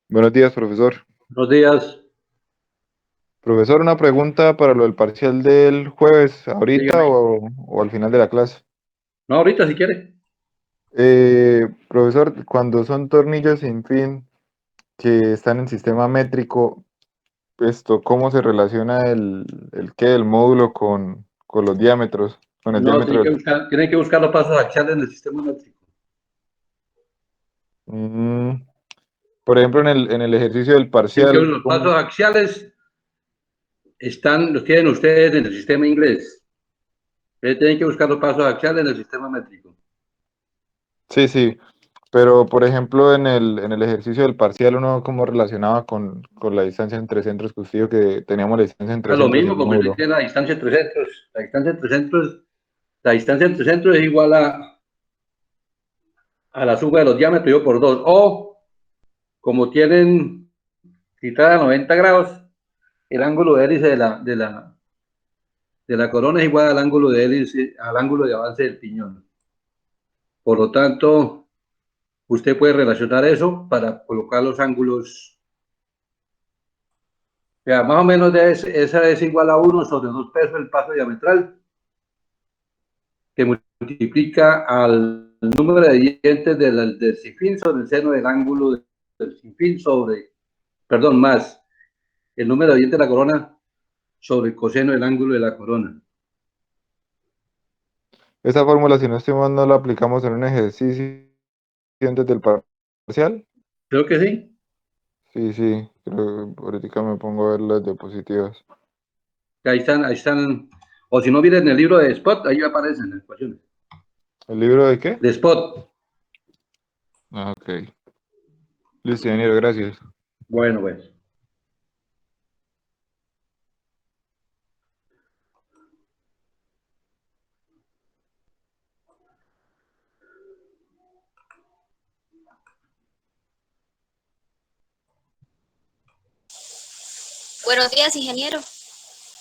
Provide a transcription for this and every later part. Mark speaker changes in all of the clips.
Speaker 1: Buenos días, profesor.
Speaker 2: Buenos días,
Speaker 1: Profesor, una pregunta para lo del parcial del jueves, ahorita
Speaker 2: dígame.
Speaker 1: o al final de la clase.
Speaker 2: No, ahorita si quiere.
Speaker 1: Profesor, cuando son tornillos sin fin que están en sistema métrico, ¿cómo se relaciona el módulo con los diámetros, con el
Speaker 2: No,
Speaker 1: diámetro
Speaker 2: tiene que buscar los pasos axiales en el sistema métrico.
Speaker 1: Mm, por ejemplo, en el ejercicio del
Speaker 2: Sí, que
Speaker 1: parcial,
Speaker 2: los pasos
Speaker 1: ¿cómo?
Speaker 2: axiales los tienen ustedes en el sistema inglés. Ustedes tienen que buscar los pasos axiales en el sistema métrico.
Speaker 1: Sí, sí, pero por ejemplo, en el ejercicio del parcial, uno cómo relacionaba con la distancia entre centros que usted dijo que teníamos la distancia
Speaker 2: Ah,
Speaker 1: entre
Speaker 2: lo
Speaker 1: centros y
Speaker 2: mismo,
Speaker 1: el
Speaker 2: porque usted
Speaker 1: módulo.
Speaker 2: tiene la distancia entre centros. La distancia entre centros es igual a la suma de los diámetros dividido por 2. O, como tienen citada a 90 grados, el ángulo de hélice de la corona es igual al ángulo de hélice, al ángulo de avance del piñón. Por lo tanto, usted puede relacionar eso para colocar los ángulos. O sea, más o menos esa es igual a 1 sobre 2 pesos el paso diametral, que multiplica al número de dientes del sinfín sobre el seno del ángulo del sinfín sobre, perdón, más el número de dientes de la corona sobre el coseno del ángulo de la corona.
Speaker 1: Esa fórmula, si no estoy mal, no la aplicamos en un ejercicio antes del parcial.
Speaker 2: Creo que sí.
Speaker 1: Sí, sí, creo que ahorita me pongo a ver las diapositivas.
Speaker 2: Ahí están. O si no, miren en el libro de Spot, ahí aparecen las ecuaciones.
Speaker 1: ¿El libro de qué?
Speaker 2: De Spot.
Speaker 1: Ah, ok. Listo, ingeniero, gracias.
Speaker 2: Bueno, pues.
Speaker 3: Buenos días, ingeniero.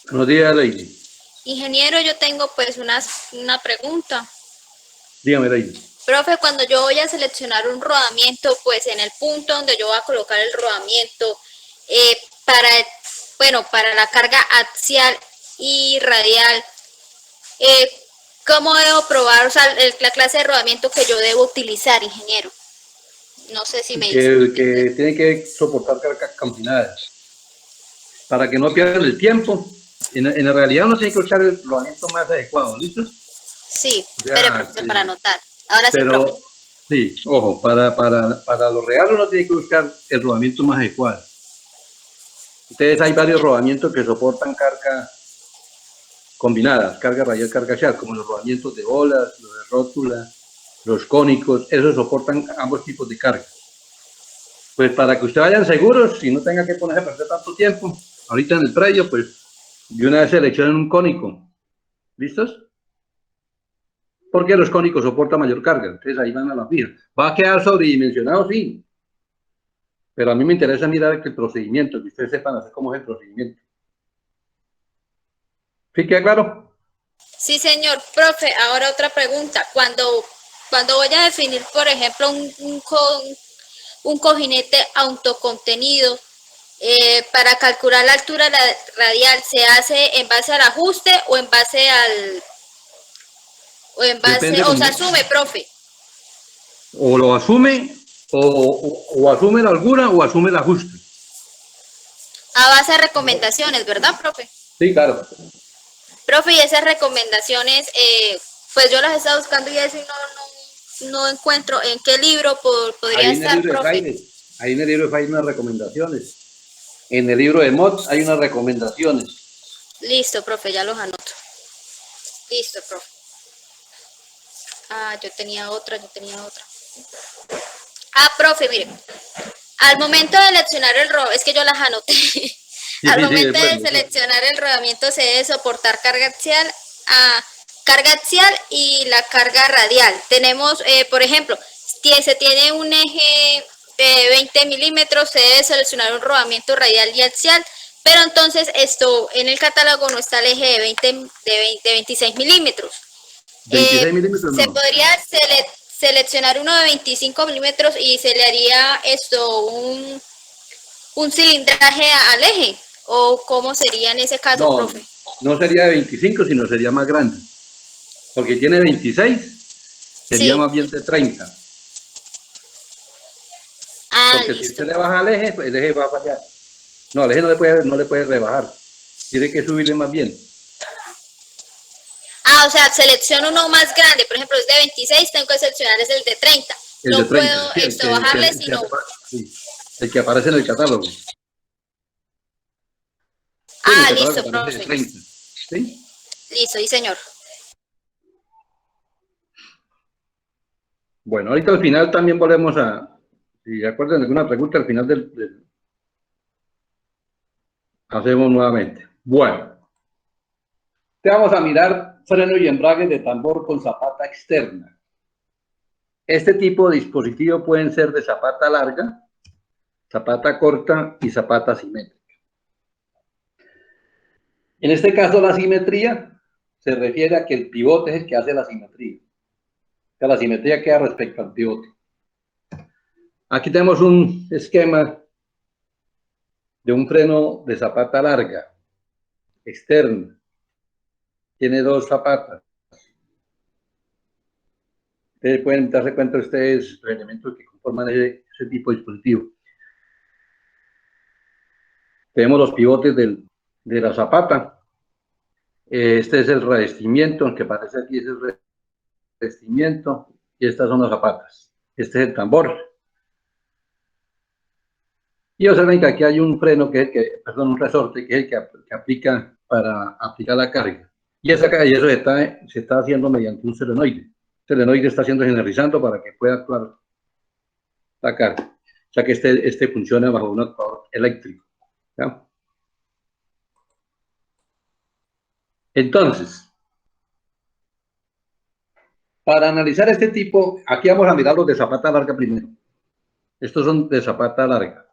Speaker 2: Buenos días, Lady.
Speaker 3: Ingeniero, yo tengo pues una pregunta.
Speaker 2: Dígame, Lady.
Speaker 3: Profe, cuando yo voy a seleccionar un rodamiento, pues en el punto donde yo voy a colocar el rodamiento, para, bueno, para la carga axial y radial, ¿cómo debo probar, o sea, la clase de rodamiento que yo debo utilizar, ingeniero? No sé si me dice.
Speaker 2: Que tiene que soportar cargas campinadas. Para que no pierdan el tiempo. En realidad uno tiene que buscar el rodamiento más adecuado, ¿listo?
Speaker 3: Sí,
Speaker 2: Ya,
Speaker 3: pero para anotar. Ahora sí, profe.
Speaker 2: pero sí, ojo, para lo real uno tiene que buscar el rodamiento más adecuado. Entonces hay varios rodamientos que soportan carga combinadas, carga radial, carga axial, como los rodamientos de bolas, los de rótula, los cónicos, esos soportan ambos tipos de carga. Pues para que ustedes vayan seguros y no tenga que ponerse a perder tanto tiempo, ahorita en el predio, pues de una vez seleccionen un cónico. ¿Listos? Porque los cónicos soportan mayor carga, entonces ahí van a la fija. ¿Va a quedar sobredimensionado? Sí. Pero a mí me interesa mirar el procedimiento, que ustedes sepan hacer cómo es el procedimiento. ¿Sí queda claro?
Speaker 3: Sí, señor. Profe, ahora otra pregunta. Cuando voy a definir, por ejemplo, un cojinete autocontenido, para calcular la altura radial, ¿se hace en base al ajuste o en base o se asume, profe?
Speaker 2: O lo asume, o asume la holgura o asume el ajuste.
Speaker 3: A base de recomendaciones, ¿verdad, profe?
Speaker 2: Sí, claro.
Speaker 3: Profe, y esas recomendaciones, pues yo las he estado buscando y eso no encuentro en qué libro podría estar, profe.
Speaker 2: Ahí en el libro de Fraile hay unas recomendaciones. En el libro de Mott hay unas recomendaciones.
Speaker 3: Listo, profe, ya los anoto. Listo, profe. Ah, yo tenía otra. Ah, profe, mire. Al momento de seleccionar el rodamiento, es que yo las anoté. Al momento de seleccionar el rodamiento se debe soportar carga axial y la carga radial. Tenemos, por ejemplo, se tiene un eje de 20 milímetros, se debe seleccionar un rodamiento radial y axial, pero entonces esto en el catálogo no está el eje de 26 milímetros.
Speaker 2: 26 milímetros no.
Speaker 3: Se podría seleccionar uno de 25 milímetros y se le haría un cilindraje al eje, o cómo sería en ese caso,
Speaker 2: no,
Speaker 3: profe.
Speaker 2: No sería de 25, sino sería más grande, porque tiene 26, sería
Speaker 3: sí.
Speaker 2: Más bien de 30. Porque listo. Si usted le baja al eje, pues el eje va a fallar. No, el eje no le puede rebajar, tiene que subirle más bien.
Speaker 3: O sea, selecciono uno más grande, por ejemplo, es de 26, tengo que seleccionar es el de 30. No de 30, puedo sí, bajarle, sino...
Speaker 2: El que aparece en el catálogo. Sí,
Speaker 3: listo, profe. 30.
Speaker 2: ¿Sí?
Speaker 3: Listo, sí, señor.
Speaker 2: Bueno, ahorita al final también volvemos a... Si recuerdan alguna pregunta, al final hacemos nuevamente. Bueno. Vamos a mirar freno y embrague de tambor con zapata externa. Este tipo de dispositivo pueden ser de zapata larga, zapata corta y zapata simétrica. En este caso, la simetría se refiere a que el pivote es el que hace la simetría. O sea, la simetría queda respecto al pivote. Aquí tenemos un esquema de un freno de zapata larga, externa. Tiene dos zapatas. Ustedes pueden darse cuenta ustedes los elementos que conforman ese tipo de dispositivo. Tenemos los pivotes de la zapata. Este es el revestimiento, el que aparece aquí es el revestimiento, y estas son las zapatas. Este es el tambor. Y observen que aquí hay un freno, un resorte, que es el que aplica para aplicar la carga. Y eso se está haciendo mediante un solenoide. El solenoide está siendo energizando para que pueda actuar la carga. O sea que este funciona bajo un actuador eléctrico. ¿Ya? Entonces, para analizar este tipo, aquí vamos a mirar los de zapata larga primero. Estos son de zapata larga.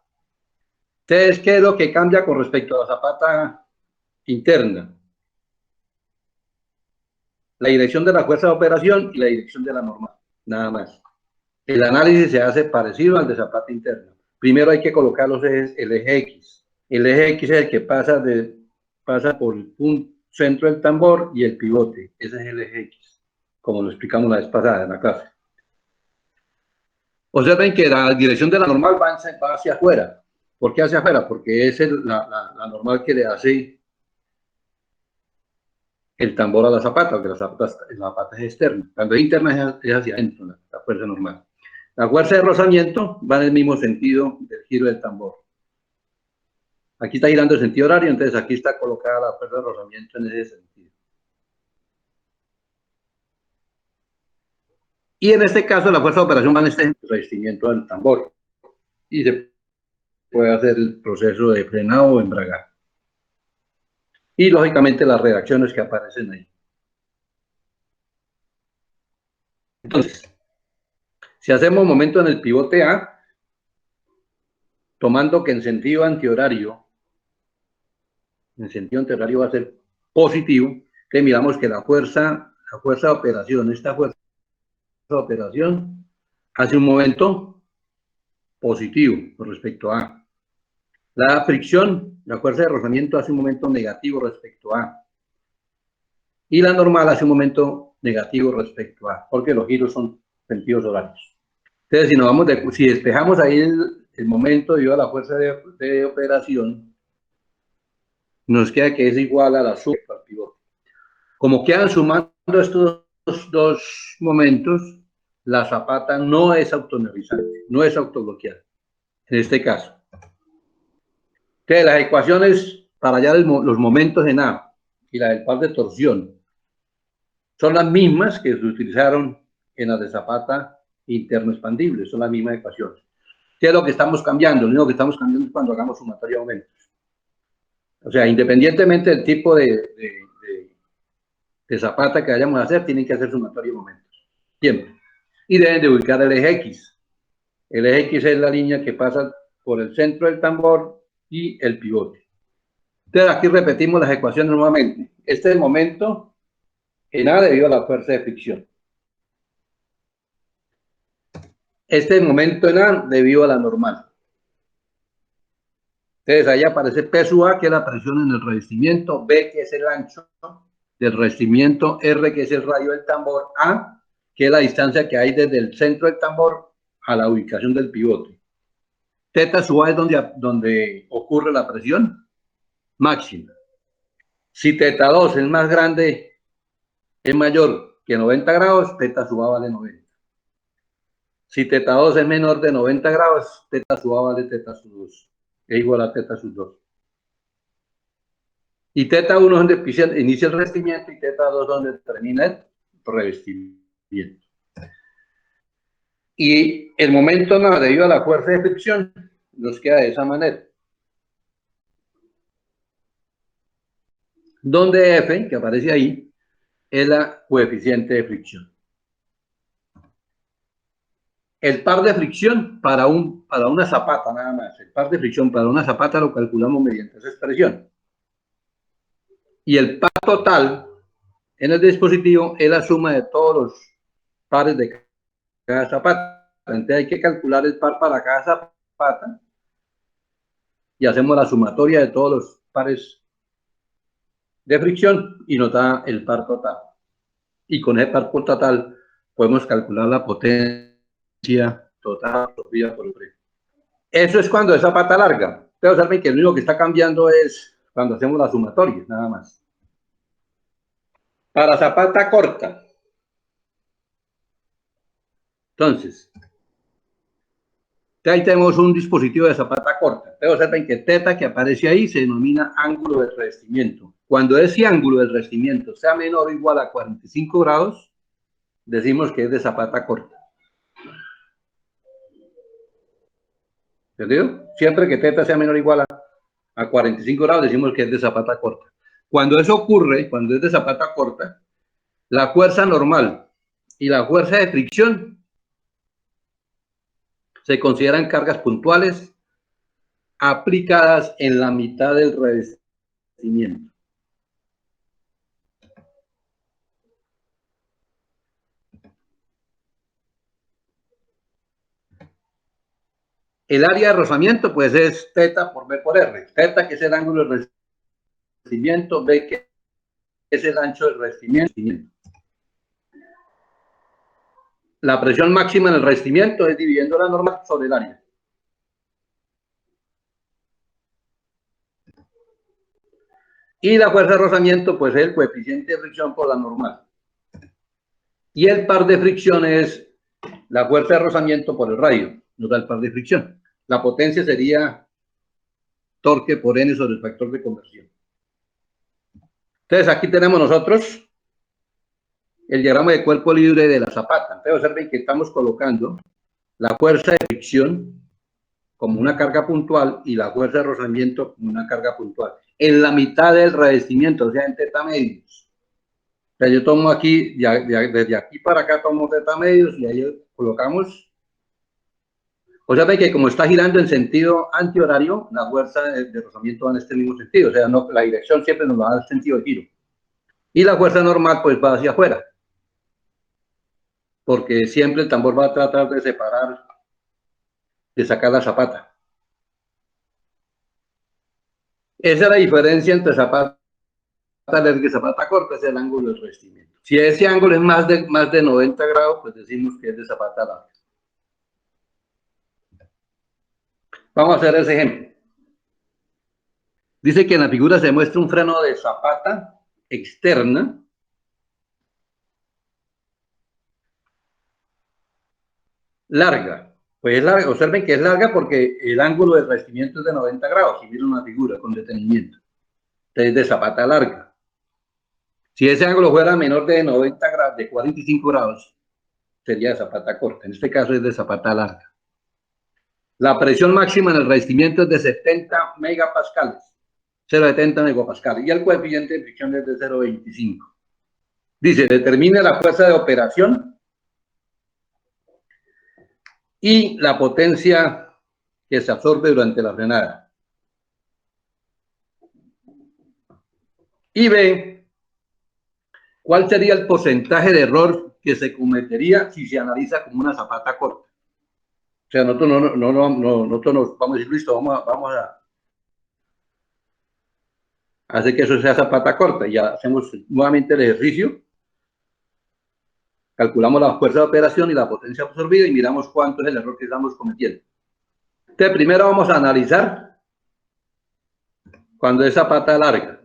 Speaker 2: Entonces, ¿qué es lo que cambia con respecto a la zapata interna, la dirección de la fuerza de operación y la dirección de la normal, nada más. El análisis se hace parecido al de zapata interna. Primero hay que colocar los ejes, el eje X. El eje X es el que pasa por un centro del tambor y el pivote. Ese es el eje X, como lo explicamos la vez pasada en la clase. Observen que la dirección de la normal va hacia afuera. ¿Por qué hacia afuera? Porque es la normal que le hace el tambor a la zapata, porque la zapata es externa. Cuando es interna es hacia adentro, la fuerza normal. La fuerza de rozamiento va en el mismo sentido del giro del tambor. Aquí está girando el sentido horario, entonces aquí está colocada la fuerza de rozamiento en ese sentido. Y en este caso la fuerza de operación va en este revestimiento del tambor. Y se puede hacer el proceso de frenado o embragar. Y lógicamente las reacciones que aparecen ahí. Entonces, si hacemos momento en el pivote A, tomando que en sentido antihorario va a ser positivo, que miramos que la fuerza de operación, esta fuerza de operación hace un momento positivo con respecto a. La fricción, la fuerza de rozamiento hace un momento negativo respecto a. Y la normal hace un momento negativo respecto a, porque los giros son sentidos horarios. Entonces, si despejamos ahí el momento debido a la fuerza de operación, nos queda que es igual a la suma al pivote. Como quedan sumando estos dos momentos, la zapata no es autonomizante, no es autobloqueada, en este caso. Entonces, las ecuaciones para hallar los momentos en A y la del par de torsión son las mismas que se utilizaron en la de zapata interno expandible, son las mismas ecuaciones. ¿Qué es lo que estamos cambiando? Lo único que estamos cambiando es cuando hagamos sumatoria de aumentos. O sea, independientemente del tipo de zapata que vayamos a hacer, tienen que hacer sumatoria de momentos. Siempre. Y deben de ubicar el eje X. El eje X es la línea que pasa por el centro del tambor y el pivote. Entonces aquí repetimos las ecuaciones nuevamente. Este es el momento en A debido a la fuerza de fricción. Este es el momento en A debido a la normal. Entonces ahí aparece P sub A, que es la presión en el revestimiento, B, que es el ancho del revestimiento, R, que es el radio del tambor, A, que es la distancia que hay desde el centro del tambor a la ubicación del pivote. Teta sub A es donde ocurre la presión máxima. Si teta 2 es más grande, es mayor que 90 grados, teta sub A vale 90. Si teta 2 es menor de 90 grados, teta sub A vale teta sub 2. Es igual a teta sub 2. Y teta 1 es donde inicia el revestimiento y teta 2 es donde termina el revestimiento. Y el momento no, debido a la fuerza de fricción, nos queda de esa manera. Donde F, que aparece ahí, es la coeficiente de fricción. El par de fricción para una zapata nada más. El par de fricción para una zapata lo calculamos mediante esa expresión. Y el par total en el dispositivo es la suma de todos los pares de cada zapata. Entonces hay que calcular el par para cada zapata y hacemos la sumatoria de todos los pares de fricción y nos da el par total. Y con ese par total podemos calcular la potencia total absorbida por el freno. Eso es cuando es zapata larga. Pero saben que lo único que está cambiando es cuando hacemos la sumatoria, nada más. Para zapata corta. Entonces, ahí tenemos un dispositivo de zapata corta. Pero observen que teta que aparece ahí se denomina ángulo de revestimiento. Cuando ese ángulo del revestimiento sea menor o igual a 45 grados, decimos que es de zapata corta. ¿Entendido? Siempre que teta sea menor o igual a 45 grados, decimos que es de zapata corta. Cuando eso ocurre, cuando es de zapata corta, la fuerza normal y la fuerza de fricción se consideran cargas puntuales aplicadas en la mitad del revestimiento. El área de rozamiento, pues, es teta por B por R. Teta, que es el ángulo de revestimiento, B, que es el ancho del revestimiento. La presión máxima en el revestimiento es dividiendo la normal sobre el área. Y la fuerza de rozamiento, pues, es el coeficiente de fricción por la normal. Y el par de fricción es la fuerza de rozamiento por el radio, nos da el par de fricción. La potencia sería torque por N sobre el factor de conversión. Entonces, aquí tenemos nosotros el diagrama de cuerpo libre de la zapata. Entonces, observen que estamos colocando la fuerza de fricción como una carga puntual y la fuerza de rozamiento como una carga puntual. En la mitad del revestimiento, o sea, en teta medios. O sea, yo tomo aquí, desde aquí para acá tomo teta medios y ahí colocamos. O sea, que como está girando en sentido antihorario, la fuerza de rozamiento va en este mismo sentido. O sea, no, la dirección siempre nos va a dar el sentido de giro. Y la fuerza normal, pues, va hacia afuera. Porque siempre el tambor va a tratar de separar, de sacar la zapata. Esa es la diferencia entre zapata larga y zapata corta, es el ángulo del revestimiento. Si ese ángulo es más de 90 grados, pues decimos que es de zapata larga. Vamos a hacer ese ejemplo. Dice que en la figura se muestra un freno de zapata externa larga. Pues es larga, observen que es larga porque el ángulo del revestimiento es de 90 grados, si miran una figura con detenimiento. Entonces es de zapata larga. Si ese ángulo fuera menor de 90 grados, de 45 grados, sería de zapata corta. En este caso es de zapata larga. La presión máxima en el revestimiento es de 70 megapascales, 0,70 megapascales, y el coeficiente de fricción es de 0,25. Dice, determine la fuerza de operación y la potencia que se absorbe durante la frenada. Y ve cuál sería el porcentaje de error que se cometería si se analiza como una zapata corta. O sea, nosotros nosotros nos vamos a decir, listo, vamos a hacer que eso sea zapata corta. Ya hacemos nuevamente el ejercicio. Calculamos la fuerza de operación y la potencia absorbida y miramos cuánto es el error que estamos cometiendo. Entonces, primero vamos a analizar cuando es zapata larga.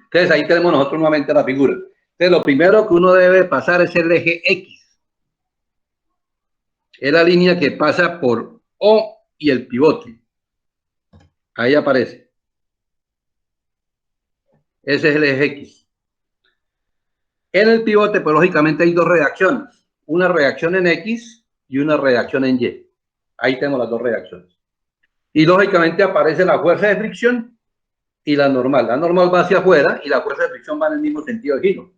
Speaker 2: Entonces, ahí tenemos nosotros nuevamente la figura. Entonces, lo primero que uno debe pasar es el eje X. Es la línea que pasa por O y el pivote. Ahí aparece. Ese es el eje X. En el pivote, pues lógicamente hay dos reacciones. Una reacción en X y una reacción en Y. Ahí tenemos las dos reacciones. Y lógicamente aparece la fuerza de fricción y la normal. La normal va hacia afuera y la fuerza de fricción va en el mismo sentido de giro.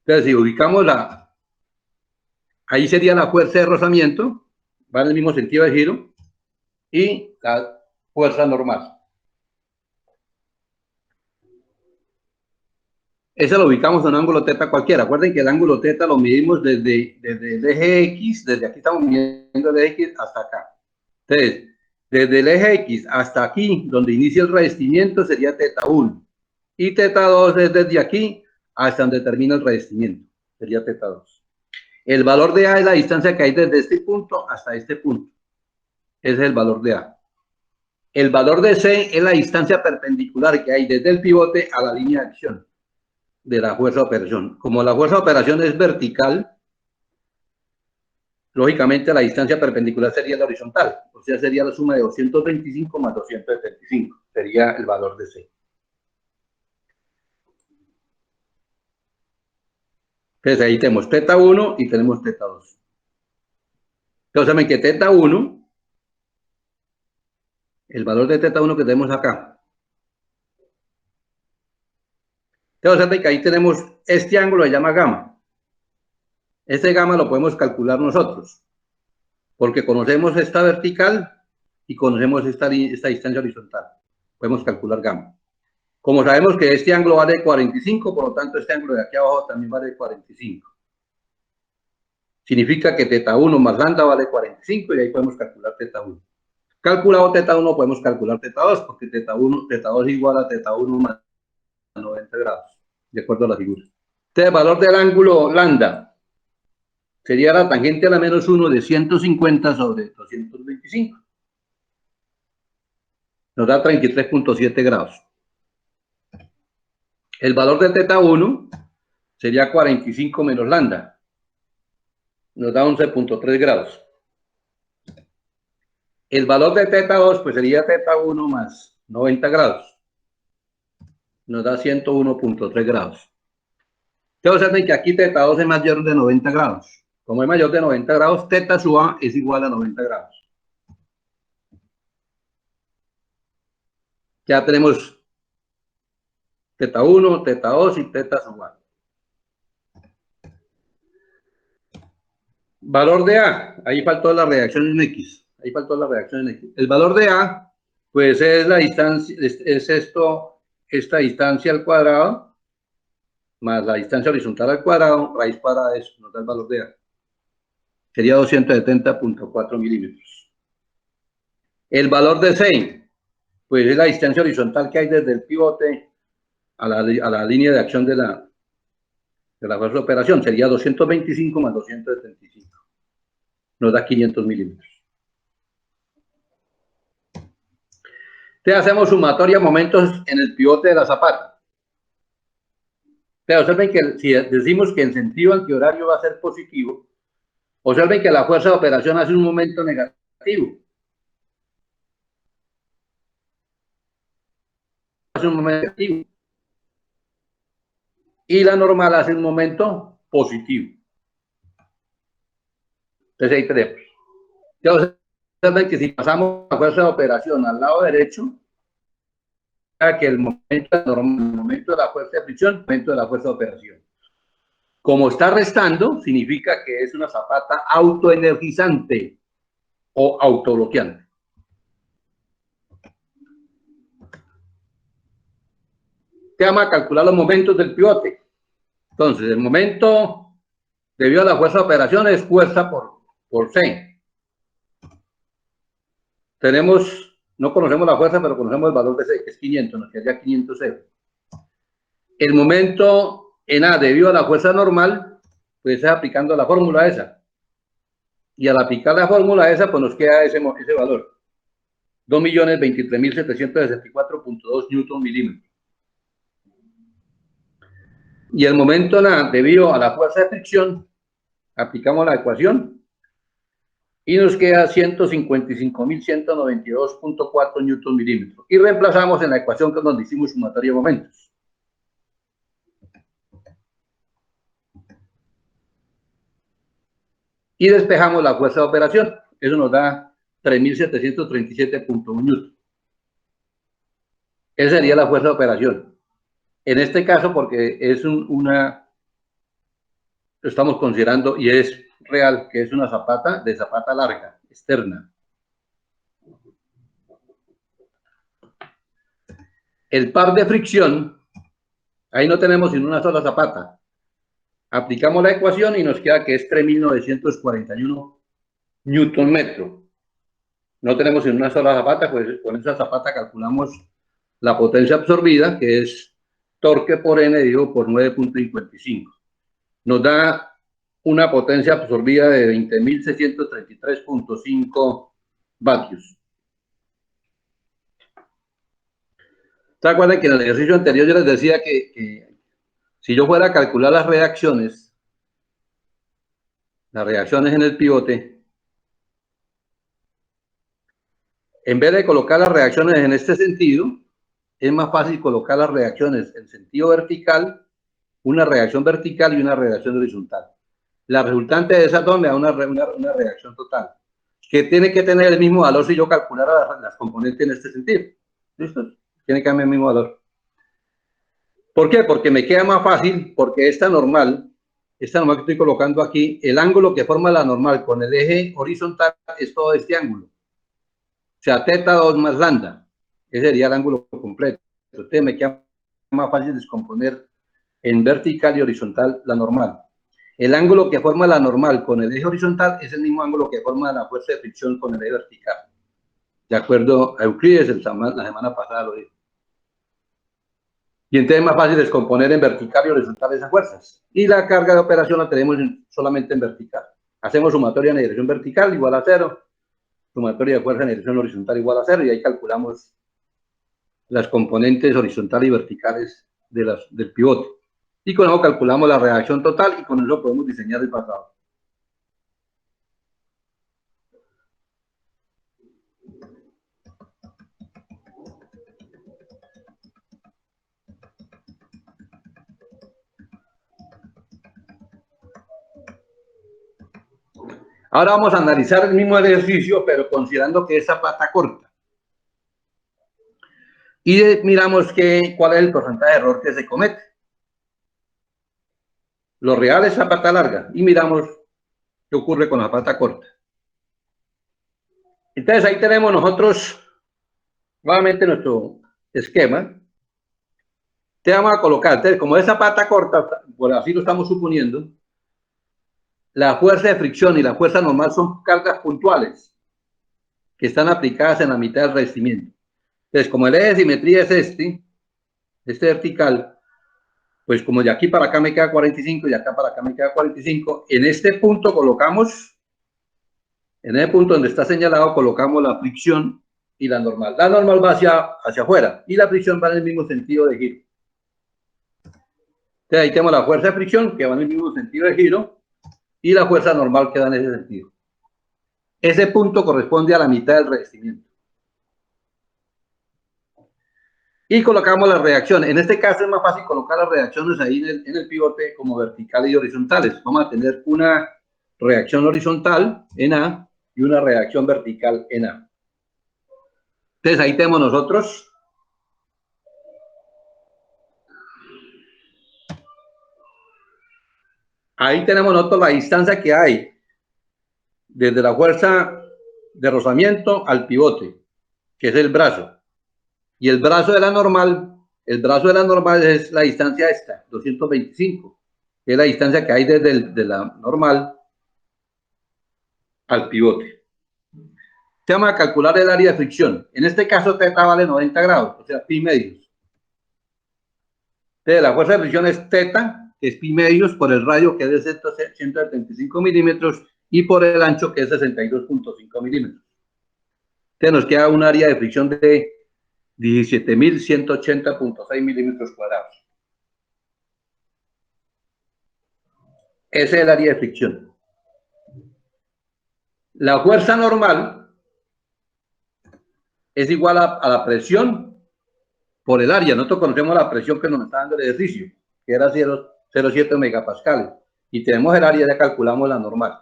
Speaker 2: Entonces, si ubicamos ahí sería la fuerza de rozamiento, va en el mismo sentido de giro, y la fuerza normal. Ese lo ubicamos en un ángulo teta cualquiera. Acuerden que el ángulo teta lo medimos desde el eje X, desde aquí estamos midiendo el eje X hasta acá. Entonces, desde el eje X hasta aquí, donde inicia el revestimiento, sería teta 1. Y teta 2 es desde aquí hasta donde termina el revestimiento. Sería teta 2. El valor de A es la distancia que hay desde este punto hasta este punto. Ese es el valor de A. El valor de C es la distancia perpendicular que hay desde el pivote a la línea de acción de la fuerza de operación. Como la fuerza de operación es vertical, lógicamente la distancia perpendicular sería la horizontal, o sea, sería la suma de 225 más 275, sería el valor de C. Entonces ahí tenemos teta 1 y tenemos teta 2. Entonces saben que teta 1, el valor de teta 1 que tenemos acá. Entonces saben que ahí tenemos este ángulo, se llama gamma. Este gamma lo podemos calcular nosotros, porque conocemos esta vertical y conocemos esta distancia horizontal. Podemos calcular gamma. Como sabemos que este ángulo vale 45, por lo tanto este ángulo de aquí abajo también vale 45. significa que teta 1 más lambda vale 45 y ahí podemos calcular teta 1. Calculado teta 1 podemos calcular teta 2 porque teta 2 es igual a teta 1 más 90 grados, de acuerdo a la figura. Entonces el valor del ángulo lambda sería la tangente a la menos 1 de 150 sobre 225. Nos da 33.7 grados. El valor de teta 1 sería 45 menos lambda. Nos da 11.3 grados. El valor de teta 2 pues sería teta 1 más 90 grados. Nos da 101.3 grados. Entonces observen que aquí teta 2 es mayor de 90 grados. Como es mayor de 90 grados, teta sub A es igual a 90 grados. Ya tenemos teta 1, teta 2 y teta sub A. Valor de A, ahí faltó la reacción en X. Ahí faltó la reacción en X. El valor de A, pues es la distancia, es esta distancia al cuadrado, más la distancia horizontal al cuadrado, raíz cuadrada de eso, nos da el valor de A. Sería 270.4 milímetros. El valor de C, pues es la distancia horizontal que hay desde el pivote a la línea de acción de la fuerza de operación. Sería 225 más 275. Nos da 500 milímetros. Entonces hacemos sumatoria momentos en el pivote de la zapata. Pero observen que si decimos que en sentido antihorario va a ser positivo, observen que la fuerza de operación hace un momento negativo. Hace un momento negativo. Y la normal hace un momento positivo. Entonces ahí tenemos. Entonces, observen que si pasamos la fuerza de operación al lado derecho, que el momento normal, el momento de la fuerza de fricción, el momento de la fuerza de operación. Como está restando, significa que es una zapata autoenergizante o autobloqueante. Se llama calcular los momentos del pivote. Entonces, el momento debido a la fuerza de operación es fuerza por C. No conocemos la fuerza, pero conocemos el valor de C, que es 500, nos quedaría 500 C. El momento en A debido a la fuerza normal, pues es aplicando la fórmula esa. Y al aplicar la fórmula esa, pues nos queda ese valor. 2.023.764.2 newton milímetros. Y el momento en A debido a la fuerza de fricción, aplicamos la ecuación y nos queda 155.192.4 newton milímetros. Y reemplazamos en la ecuación que donde hicimos sumatoria de momentos. Y despejamos la fuerza de operación. Eso nos da 3.737.1 newton. Esa sería la fuerza de operación. En este caso, porque es estamos considerando, y es real, que es una zapata de zapata larga, externa. El par de fricción, ahí no tenemos sino una sola zapata. Aplicamos la ecuación y nos queda que es 3.941 newton metro. No tenemos sino una sola zapata, pues con esa zapata calculamos la potencia absorbida, que es torque por N dividido por 9.55. Nos da una potencia absorbida de 20.633.5 vatios. ¿Se acuerdan que en el ejercicio anterior yo les decía que si yo fuera a calcular las reacciones en el pivote, en vez de colocar las reacciones en este sentido, es más fácil colocar las reacciones en sentido vertical, una reacción vertical y una reacción horizontal. La resultante de esas dos me da una reacción total, que tiene que tener el mismo valor si yo calculara las componentes en este sentido. ¿Listo? Tiene que tener el mismo valor. ¿Por qué? Porque me queda más fácil, porque esta normal que estoy colocando aquí, el ángulo que forma la normal con el eje horizontal es todo este ángulo. O sea, teta 2 más lambda. Ese sería el ángulo completo. Entonces me queda más fácil descomponer en vertical y horizontal la normal. el ángulo que forma la normal con el eje horizontal es el mismo ángulo que forma la fuerza de fricción con el eje vertical. De acuerdo a Euclides, la semana pasada lo dijo. Y entonces es más fácil descomponer en vertical y horizontal esas fuerzas. Y la carga de operación la tenemos solamente en vertical. Hacemos sumatoria en dirección vertical igual a 0, sumatoria de fuerza en dirección horizontal igual a 0, y ahí calculamos las componentes horizontales y verticales del pivote. Y con eso calculamos la reacción total y con eso podemos diseñar el pasado. Ahora vamos a analizar el mismo ejercicio, pero considerando que es zapata corta. Y miramos cuál es el porcentaje de error que se comete. Lo real es zapata larga. Y miramos qué ocurre con la zapata corta. Entonces ahí tenemos nosotros nuevamente nuestro esquema. Te vamos a colocar, entonces, como es zapata corta, por así lo estamos suponiendo, la fuerza de fricción y la fuerza normal son cargas puntuales que están aplicadas en la mitad del revestimiento. Entonces, como el eje de simetría es este vertical, pues como de aquí para acá me queda 45 y de acá para acá me queda 45, en este punto colocamos, en el punto donde está señalado, colocamos la fricción y la normal. La normal va hacia afuera y la fricción va en el mismo sentido de giro. Entonces ahí tenemos la fuerza de fricción que va en el mismo sentido de giro y la fuerza normal que va en ese sentido. Ese punto corresponde a la mitad del revestimiento. Y colocamos la reacción. En este caso es más fácil colocar las reacciones ahí en el pivote como verticales y horizontales. Vamos a tener una reacción horizontal en A y una reacción vertical en A. Entonces ahí tenemos nosotros la distancia que hay desde la fuerza de rozamiento al pivote, que es el brazo. Y el brazo de la normal es la distancia esta, 225, que es la distancia que hay desde la normal al pivote. Se llama calcular el área de fricción. En este caso, θ vale 90 grados, o sea, pi medios. Entonces, la fuerza de fricción es θ, que es pi medios, por el radio, que es de 175 milímetros, y por el ancho, que es 62.5 milímetros. Entonces, nos queda un área de fricción de 17.180.6 milímetros cuadrados. Ese es el área de fricción. La fuerza normal es igual a la presión por el área. Nosotros conocemos la presión que nos está dando el ejercicio, que era 0,07 megapascales. Y tenemos el área, ya calculamos la normal.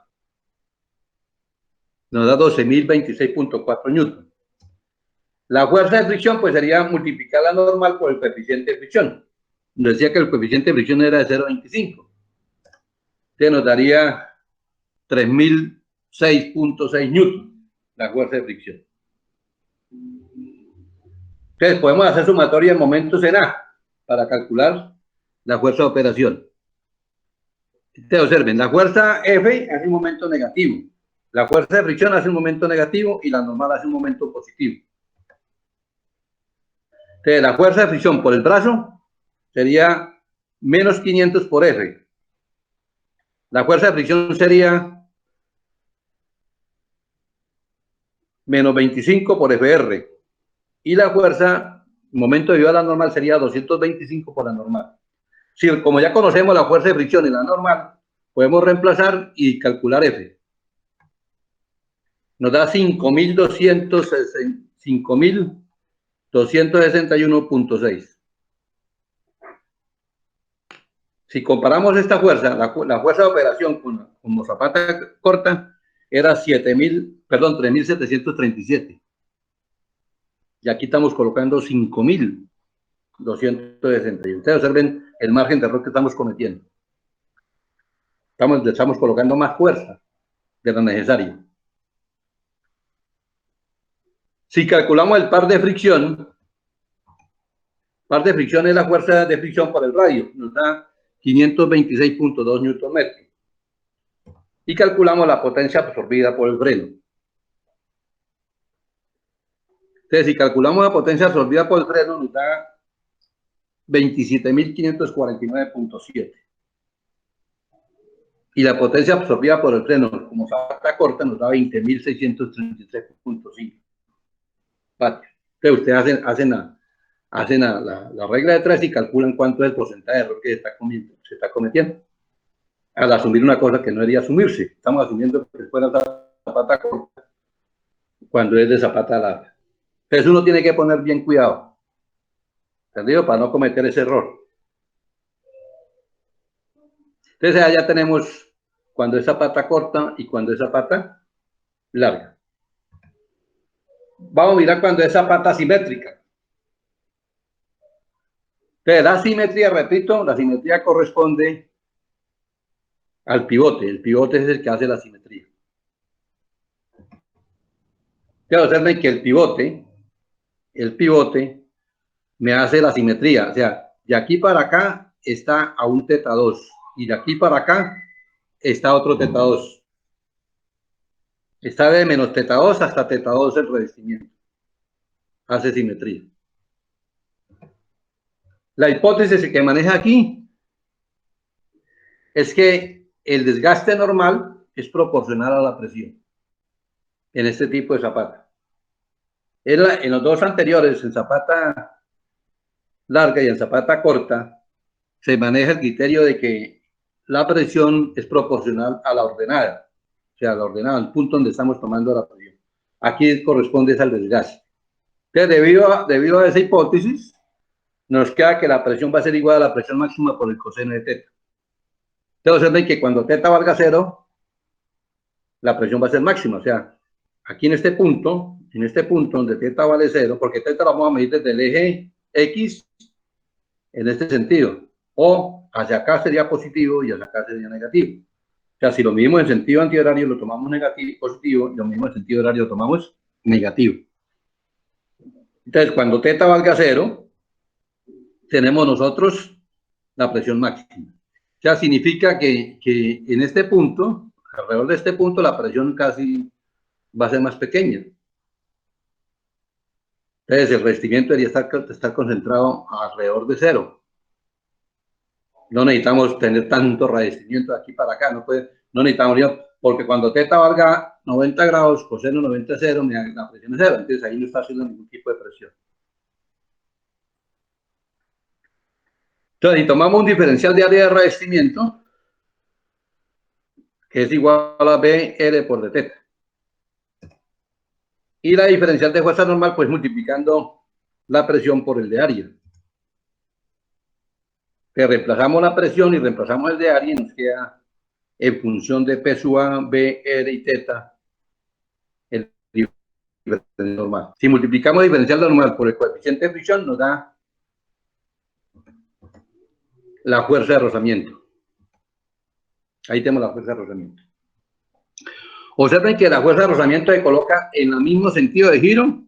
Speaker 2: Nos da 12.026.4 newton. La fuerza de fricción pues sería multiplicar la normal por el coeficiente de fricción. Nos decía que el coeficiente de fricción era de 0,25. Entonces nos daría 3.006.6 newton la fuerza de fricción. Entonces podemos hacer sumatoria en momentos en A para calcular la fuerza de operación. Entonces observen, la fuerza F hace un momento negativo, la fuerza de fricción hace un momento negativo y la normal hace un momento positivo. Entonces la fuerza de fricción por el brazo sería menos 500 por F. La fuerza de fricción sería menos 25 por FR. Y la fuerza, momento de vida a la normal, sería 225 por la normal. Si, como ya conocemos la fuerza de fricción y la normal, podemos reemplazar y calcular F. Nos da 5.261.6. Si comparamos esta fuerza, la fuerza de operación como zapata corta, era 3.737. Y aquí estamos colocando 5.261. Ustedes observen el margen de error que estamos cometiendo. Estamos colocando más fuerza de la necesaria. Si calculamos el par de fricción es la fuerza de fricción por el radio. Nos da 526.2 Nm. y calculamos la potencia absorbida por el freno. Entonces, si calculamos la potencia absorbida por el freno, nos da 27.549.7. Y la potencia absorbida por el freno, como zapata corta, nos da 20.633.5 vatios. Entonces, ustedes hacen la regla de 3 y calculan cuánto es el porcentaje de error que se está cometiendo. Al asumir una cosa que no debería asumirse. Estamos asumiendo que fuera zapata corta cuando es de zapata larga. Entonces, uno tiene que poner bien cuidado, ¿entendido? Para no cometer ese error. Entonces, allá tenemos cuando es zapata corta y cuando es zapata larga. Vamos a mirar cuando es zapata simétrica. Entonces, la simetría, repito, la simetría corresponde al pivote. El pivote es el que hace la simetría. Quiero observen que el pivote me hace la simetría. O sea, de aquí para acá está a un teta 2 y de aquí para acá está otro teta 2. Está de menos teta 2 hasta teta 2 el revestimiento. Hace simetría. La hipótesis que maneja aquí es que el desgaste normal es proporcional a la presión en este tipo de zapata. En los dos anteriores, en zapata larga y en zapata corta, se maneja el criterio de que la presión es proporcional a la ordenada, o sea, la ordenada, el punto donde estamos tomando la presión. Aquí corresponde al desgaste. Entonces, debido a esa hipótesis, nos queda que la presión va a ser igual a la presión máxima por el coseno de teta. Entonces, observen que cuando teta valga 0, la presión va a ser máxima. O sea, aquí en este punto donde teta vale 0, porque teta lo vamos a medir desde el eje X en este sentido. O hacia acá sería positivo y hacia acá sería negativo. O sea, si lo medimos en sentido antihorario, lo tomamos negativo, positivo, y lo mismo en sentido horario lo tomamos negativo. Entonces, cuando teta valga 0, tenemos nosotros la presión máxima. O sea, significa que en este punto, alrededor de este punto, la presión casi va a ser más pequeña. Entonces, el revestimiento debería estar concentrado alrededor de 0. No necesitamos tener tanto revestimiento de aquí para acá. No necesitamos, porque cuando teta valga 90 grados, coseno 90 es 0, la presión es 0. Entonces, ahí no está haciendo ningún tipo de presión. Entonces, si tomamos un diferencial de área de revestimiento, que es igual a BR por d teta. Y la diferencial de fuerza normal, pues multiplicando la presión por el de área. Que reemplazamos la presión y reemplazamos el de área y nos queda en función de P sub A, B, R y teta el diferencial normal. Si multiplicamos el diferencial normal por el coeficiente de fricción, nos da la fuerza de rozamiento. Ahí tenemos la fuerza de rozamiento. Observen que la fuerza de rozamiento se coloca en el mismo sentido de giro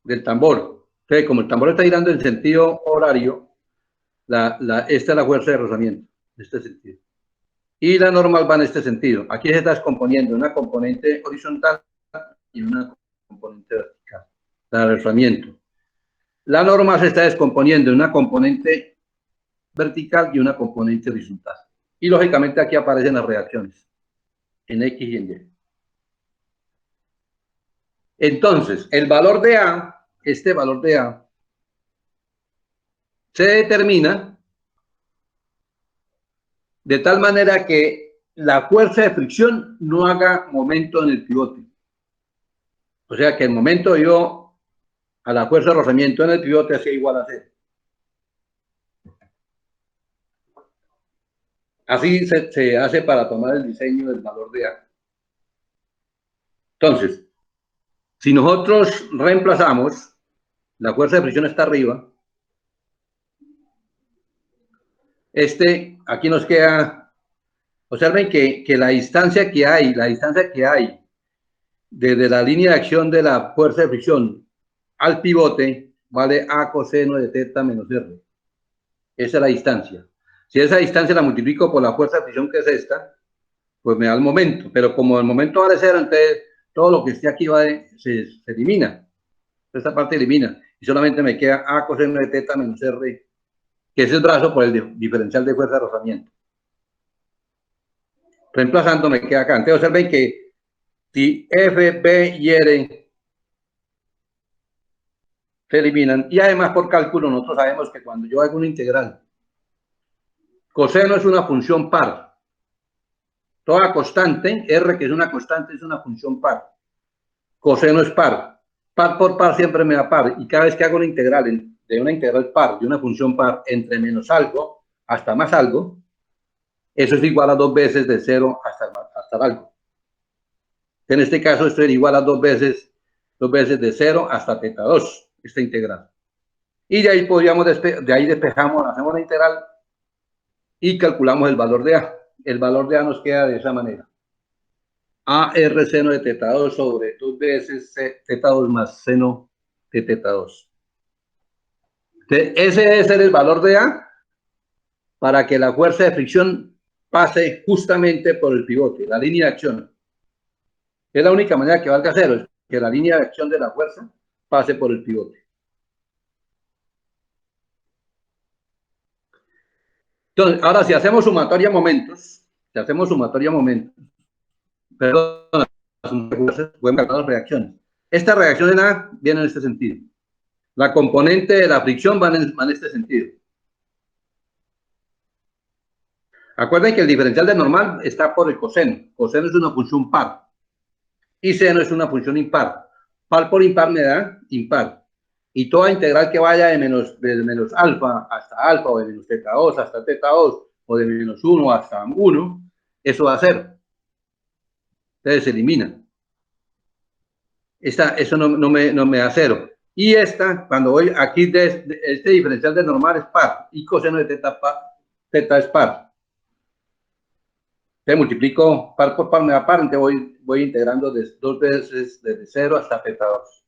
Speaker 2: del tambor. Entonces, como el tambor está girando en sentido horario, esta es la fuerza de rozamiento, en este sentido. Y la normal va en este sentido. Aquí se está descomponiendo una componente horizontal y una componente vertical, la de rozamiento. La normal se está descomponiendo en una componente vertical y una componente horizontal. Y lógicamente aquí aparecen las reacciones, en X y en Y. Entonces, el valor de A, este valor de A, se determina de tal manera que la fuerza de fricción no haga momento en el pivote. O sea que el momento yo a la fuerza de rozamiento en el pivote sea igual a 0. Así se hace para tomar el diseño del valor de A. Entonces, si nosotros reemplazamos, la fuerza de fricción está arriba, aquí nos queda, observen que la distancia que hay desde la línea de acción de la fuerza de fricción al pivote vale A coseno de teta menos R. Esa es la distancia. Si esa distancia la multiplico por la fuerza de fricción, que es esta, pues me da el momento, pero como el momento vale cero, entonces todo lo que esté aquí se elimina, esta parte elimina, y solamente me queda A coseno de teta menos R, que es el brazo por el diferencial de fuerza de rozamiento. Reemplazando me queda acá. Entonces observen que si F, B y R se eliminan, y además por cálculo nosotros sabemos que cuando yo hago una integral, coseno es una función par. Toda constante, R que es una constante, es una función par. Coseno es par. Par por par siempre me da par. Y cada vez que hago una integral de una integral par, de una función par, entre menos algo hasta más algo, eso es igual a 2 veces de 0 hasta algo. En este caso, esto es igual a 2 veces de 0 hasta teta 2, esta integral. Y de ahí podríamos, de ahí despejamos, hacemos la integral y calculamos el valor de A. El valor de A nos queda de esa manera. AR seno de teta 2 sobre 2 veces teta 2 más seno de teta 2. Entonces, ese debe ser el valor de A para que la fuerza de fricción pase justamente por el pivote, la línea de acción. Es la única manera que valga cero, es que la línea de acción de la fuerza pase por el pivote. Entonces, ahora si hacemos sumatoria a momentos, perdón, podemos calcular las reacciones. Esta reacción en A viene en este sentido. La componente de la fricción va en este sentido. Acuerden que el diferencial de normal está por el coseno. Coseno es una función par. Y seno es una función impar. Par por impar me da impar. Y toda integral que vaya de menos alfa hasta alfa, o de menos teta 2 hasta teta 2, o de menos 1 hasta 1, eso va a ser. Entonces se elimina. Eso no me da cero. Y esta, cuando voy aquí, este diferencial de normal es par. Y coseno de teta es par. Te multiplico par por par, me da par, entonces voy integrando 2 veces desde 0 hasta teta 2.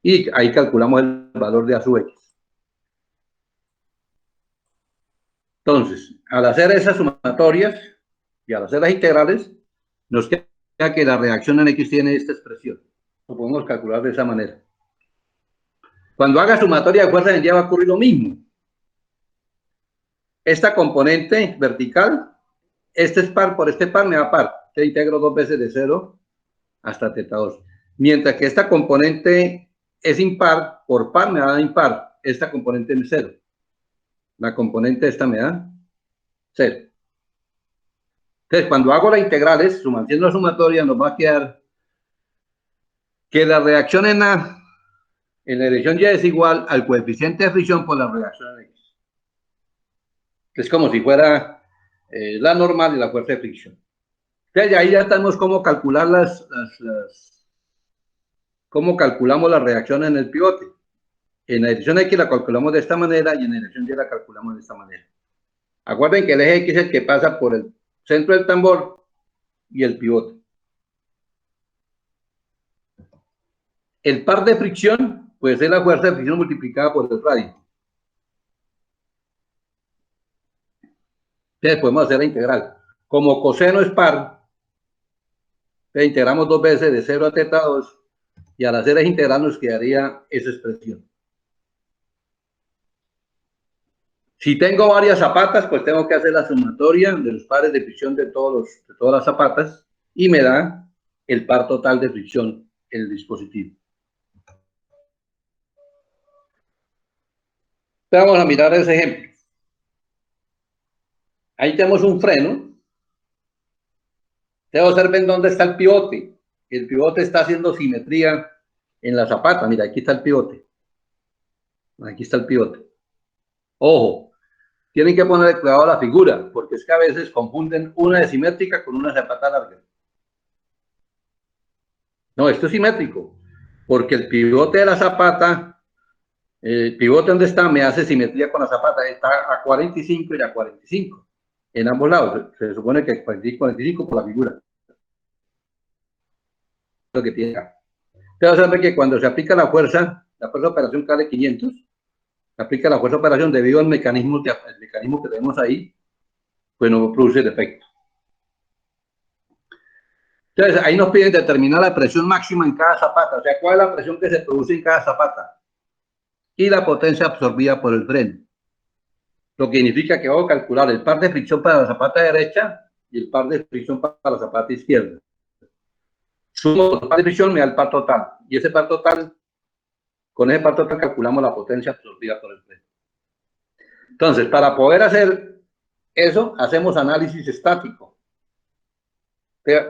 Speaker 2: Y ahí calculamos el valor de A sub X. Entonces, al hacer esas sumatorias y al hacer las integrales, nos queda que la reacción en X tiene esta expresión. Lo podemos calcular de esa manera. Cuando haga sumatoria de fuerza en el día va a ocurrir lo mismo. Esta componente vertical, este es par por este par, me da par. Te integro 2 veces de 0 hasta teta 2. Mientras que esta componente es impar, por par me da impar. Esta componente es 0. La componente esta me da 0. Entonces, cuando hago las integrales, haciendo la sumatoria, nos va a quedar que la reacción en la dirección Y es igual al coeficiente de fricción por la reacción en X. Es como si fuera la normal y la fuerza de fricción. Entonces, ahí ya estamos cómo calcular cómo calculamos la reacción en el pivote. En la dirección X la calculamos de esta manera y en la dirección Y la calculamos de esta manera. Acuerden que el eje X es el que pasa por el centro del tambor y el pivote. El par de fricción, pues es la fuerza de fricción multiplicada por el radio. Entonces podemos hacer la integral. Como coseno es par, le integramos 2 veces de 0 a teta 2 y al hacer la integral nos quedaría esa expresión. Si tengo varias zapatas, pues tengo que hacer la sumatoria de los pares de fricción de todas las zapatas y me da el par total de fricción en el dispositivo. Entonces vamos a mirar ese ejemplo. Ahí tenemos un freno. Ustedes observen dónde está el pivote. El pivote está haciendo simetría en la zapata. Mira, aquí está el pivote. Aquí está el pivote. Ojo, tienen que poner cuidado a la figura, porque es que a veces confunden una de simétrica con una zapata larga. No, esto es simétrico, porque el pivote de la zapata, el pivote donde está, me hace simetría con la zapata, está a 45 y a 45, en ambos lados. Se supone que 45 por la figura. Lo que tiene acá. Ustedes saben que cuando se aplica la fuerza de operación K de 500, se aplica la fuerza de operación debido al mecanismo que tenemos ahí, pues no produce el efecto. Entonces, ahí nos piden determinar la presión máxima en cada zapata, o sea, cuál es la presión que se produce en cada zapata y la potencia absorbida por el freno. Lo que significa que vamos a calcular el par de fricción para la zapata derecha y el par de fricción para la zapata izquierda. Sumo el par de fricción, me da el par total. Y ese par total, con ese par total calculamos la potencia absorbida por el freno. Entonces, para poder hacer eso, hacemos análisis estático.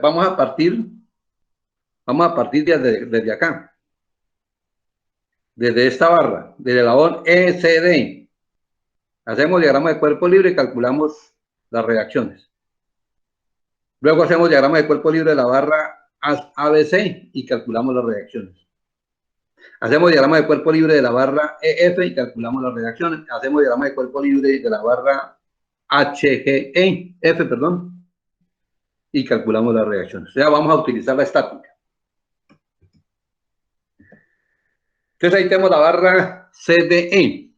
Speaker 2: Vamos a partir desde acá, desde esta barra, desde el eslabón ECD. Hacemos diagrama de cuerpo libre y calculamos las reacciones. Luego hacemos diagrama de cuerpo libre de la barra ABC y calculamos las reacciones. Hacemos diagrama de cuerpo libre de la barra EF y calculamos las reacciones. Hacemos diagrama de cuerpo libre de la barra HGF, y calculamos las reacciones. O sea, vamos a utilizar la estática. Entonces ahí tenemos la barra CDE.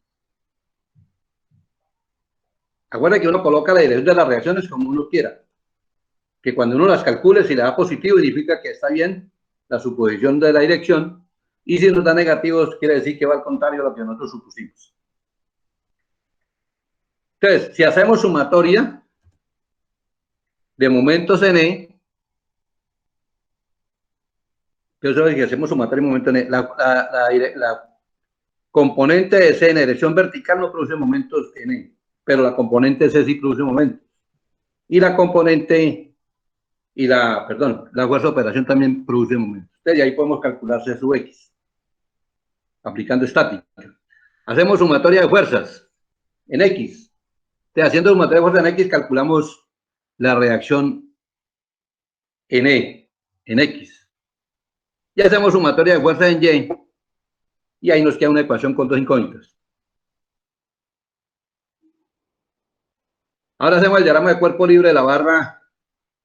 Speaker 2: Acuérdense que uno coloca la dirección de las reacciones como uno quiera. Que cuando uno las calcule, si le da positivo, significa que está bien la suposición de la dirección. Y si nos da negativos, quiere decir que va al contrario a lo que nosotros supusimos. Entonces, si hacemos sumatoria de momentos en E, entonces si hacemos sumatoria de momentos en E, la componente de C en dirección vertical no produce momentos en E, pero la componente C sí produce momentos. Y la componente la fuerza de operación también produce momentos. Entonces, y ahí podemos calcular C sub X, aplicando estática. Hacemos sumatoria de fuerzas en X. Entonces, haciendo sumatoria de fuerzas en X, calculamos la reacción en E, en X. Y hacemos sumatoria de fuerzas en Y, y ahí nos queda una ecuación con dos incógnitas. Ahora hacemos el diagrama de cuerpo libre de la barra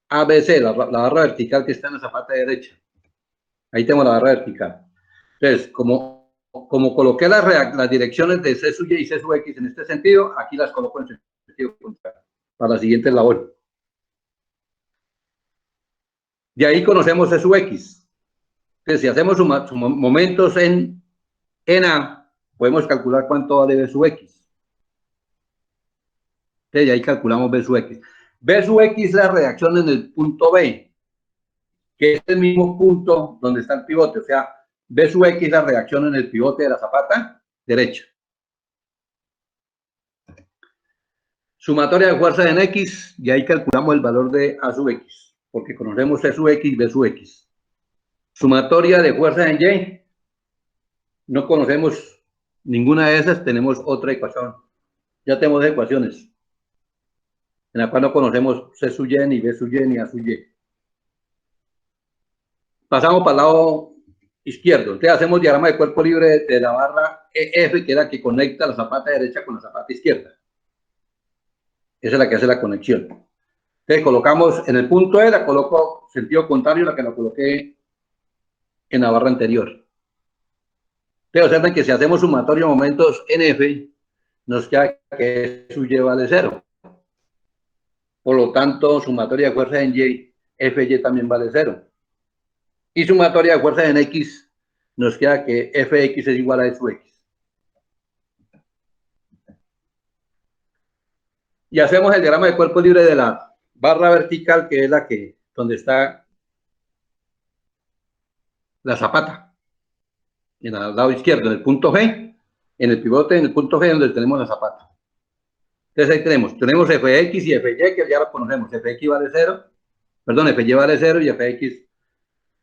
Speaker 2: ABC, la barra vertical que está en la zapata derecha. Ahí tenemos la barra vertical. Entonces, como coloqué las direcciones de C sub Y y C sub X en este sentido, aquí las coloco en sentido contrario para la siguiente labor. De ahí conocemos C sub X. Entonces, si hacemos momentos en A, podemos calcular cuánto vale B sub X. Entonces, de ahí calculamos B sub X. B sub X es la reacción en el punto B, que es el mismo punto donde está el pivote. O sea, B sub X es la reacción en el pivote de la zapata derecha. Sumatoria de fuerzas en X, y ahí calculamos el valor de A sub X, porque conocemos C sub X y B sub X. Sumatoria de fuerzas en Y, no conocemos ninguna de esas, tenemos otra ecuación. Ya tenemos ecuaciones en la cual no conocemos C sub Y, ni B sub Y, ni A sub Y. Pasamos para el lado izquierdo. Entonces hacemos diagrama de cuerpo libre de la barra EF, que es la que conecta la zapata derecha con la zapata izquierda. Esa es la que hace la conexión. Entonces colocamos en el punto E, la coloco sentido contrario a la que la coloqué en la barra anterior. Entonces observen que si hacemos sumatorio de momentos en F, nos queda que su Y vale 0. Por lo tanto, sumatoria de fuerzas en Y, FY también vale 0. Y sumatoria de fuerzas en X, nos queda que Fx es igual a E sub X. Y hacemos el diagrama de cuerpo libre de la barra vertical, que es la que, donde está la zapata. En el lado izquierdo, en el punto G, en el pivote, en el punto G, donde tenemos la zapata. Entonces ahí tenemos Fx y Fy, que ya lo conocemos. Fx vale 0, Fy vale 0 y Fx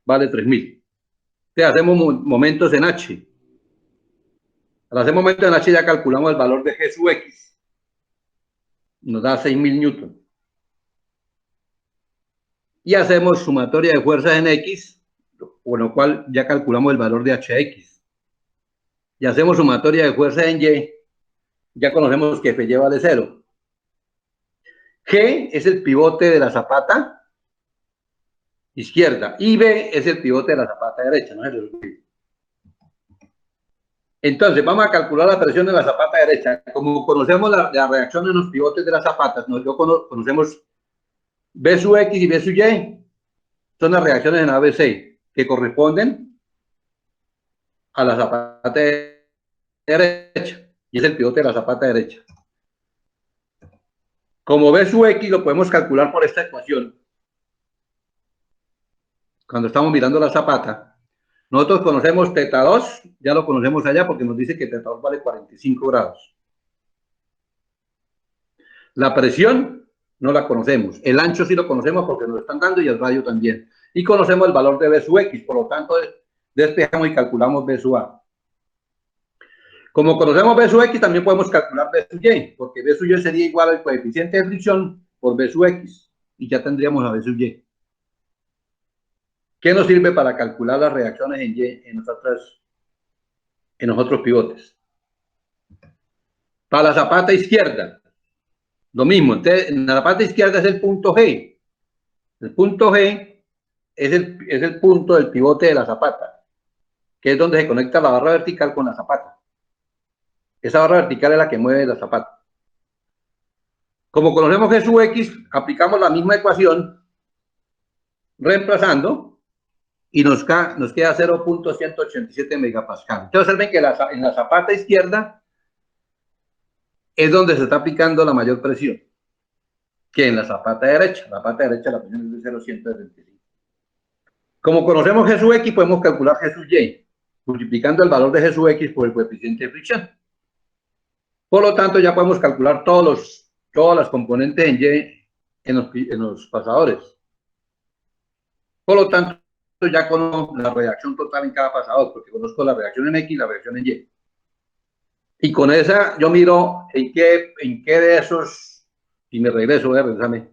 Speaker 2: vale 3000. Entonces hacemos momentos en H. Al hacer momentos en H ya calculamos el valor de G sub X. Nos da 6000 newton. Y hacemos sumatoria de fuerzas en X, con lo cual ya calculamos el valor de HX. Y hacemos sumatoria de fuerzas en Y, ya conocemos que Fy vale 0. G es el pivote de la zapata izquierda y B es el pivote de la zapata derecha. ¿No? Entonces, vamos a calcular la presión de la zapata derecha. Como conocemos la reacción en los pivotes de las zapatas, nosotros conocemos B sub X y B sub Y. son las reacciones en ABC, que corresponden a la zapata derecha, y es el pivote de la zapata derecha. Como B sub X lo podemos calcular por esta ecuación. Cuando estamos mirando la zapata, nosotros conocemos teta 2, ya lo conocemos allá porque nos dice que teta 2 vale 45 grados. La presión no la conocemos, el ancho sí lo conocemos porque nos lo están dando y el radio también. Y conocemos el valor de B sub X, por lo tanto despejamos y calculamos B sub A. Como conocemos B sub X, también podemos calcular B sub Y, porque B sub Y sería igual al coeficiente de fricción por B sub X, y ya tendríamos a B sub Y. ¿Qué nos sirve para calcular las reacciones en Y en los otros pivotes? Para la zapata izquierda, lo mismo. Entonces, en la zapata izquierda es el punto G. El punto G es el punto del pivote de la zapata, que es donde se conecta la barra vertical con la zapata. Esa barra vertical es la que mueve la zapata. Como conocemos G sub X, aplicamos la misma ecuación, reemplazando, y nos queda 0.187 megapascal. Entonces observen que en la zapata izquierda es donde se está aplicando la mayor presión, que en la zapata derecha. La zapata derecha la presión es de 0.175. Como conocemos G sub X, podemos calcular G sub Y, multiplicando el valor de G sub X por el coeficiente de fricción. Por lo tanto, ya podemos calcular todas las componentes en Y en los pasadores. Por lo tanto, ya conozco la reacción total en cada pasador, porque conozco la reacción en X y la reacción en Y. Y con esa yo miro en qué de esos, y me regreso, voy a regresarme.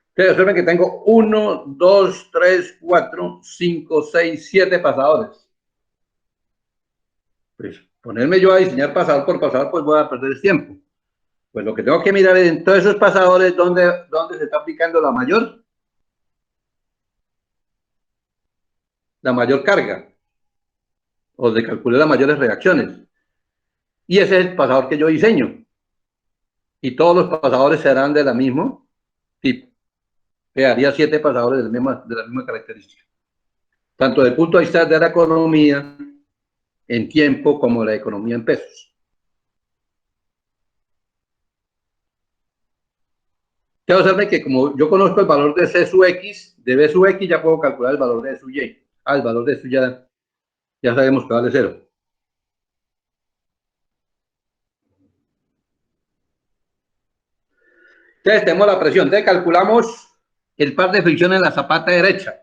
Speaker 2: Ustedes observen que tengo 1, 2, 3, 4, 5, 6, 7 pasadores. Pues ponerme yo a diseñar pasador por pasador, pues voy a perder tiempo. Pues lo que tengo que mirar es en todos esos pasadores dónde se está aplicando la mayor carga, o de calcular las mayores reacciones. Y ese es el pasador que yo diseño. Y todos los pasadores serán de la mismo tipo. Haría 7 pasadores de la misma característica. Tanto desde el punto de vista de la economía en tiempo como la economía en pesos. Quiero observar que como yo conozco el valor de C sub X, de B sub X, ya puedo calcular el valor de sub Y. El valor de sub ya sabemos que vale 0. Entonces tenemos la presión. Entonces calculamos el par de fricción en la zapata derecha.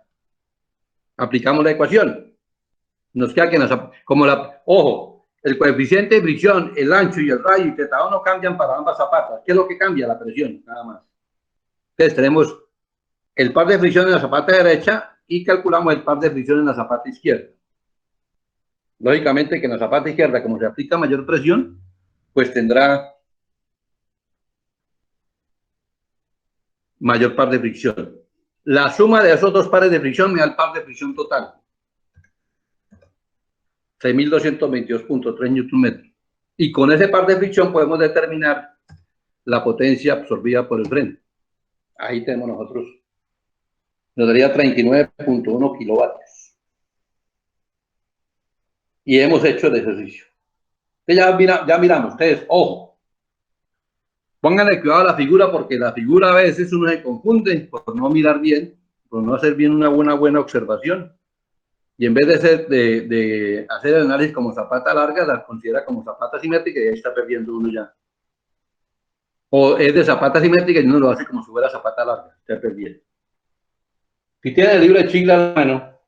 Speaker 2: Aplicamos la ecuación. Nos queda que ojo, el coeficiente de fricción, el ancho y el radio y teta 1 no cambian para ambas zapatas. ¿Qué es lo que cambia? La presión, nada más. Entonces tenemos el par de fricción en la zapata derecha y calculamos el par de fricción en la zapata izquierda. Lógicamente que en la zapata izquierda, como se aplica mayor presión, pues tendrá mayor par de fricción. La suma de esos dos pares de fricción me da el par de fricción total. 6.222.3 Nm. Y con ese par de fricción podemos determinar la potencia absorbida por el freno. Ahí tenemos nosotros. Nos daría 39.1 kilovatios. Y hemos hecho el ejercicio. Ya miramos. Ustedes, ojo. Pónganle cuidado a la figura porque la figura a veces uno se confunde por no mirar bien, por no hacer bien una buena observación. Y en vez de hacer el análisis como zapata larga, la considera como zapata simétrica y ahí está perdiendo uno ya. O es de zapata simétrica y uno lo hace como si fuera zapata larga, está perdiendo. Si tiene el libro de Chile a la mano,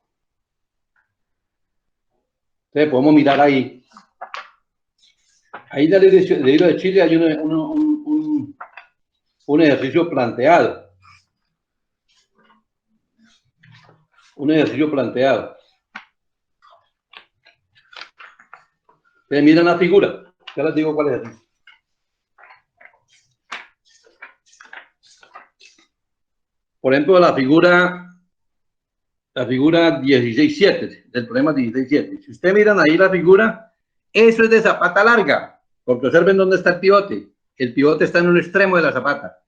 Speaker 2: entonces podemos mirar ahí. Ahí en el libro de Chile hay un ejercicio planteado. Un ejercicio planteado. Ustedes miran la figura. Ya les digo cuál es el. Por ejemplo, la figura 16.7, del problema 16.7. Si ustedes miran ahí la figura, eso es de zapata larga, porque observen dónde está el pivote. el pivote está en un extremo de la zapata.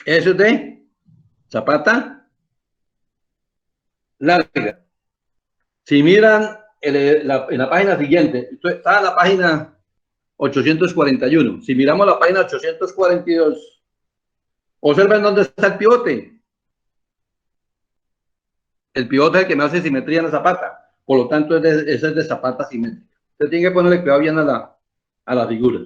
Speaker 2: Eso es de zapata larga. Si miran en la página siguiente, esto está en la página 841. Si miramos la página 842, observen dónde está el pivote. El pivote es el que me hace simetría en la zapata. Por lo tanto, ese es de zapata simétrica. Usted tiene que ponerle cuidado bien a la figura.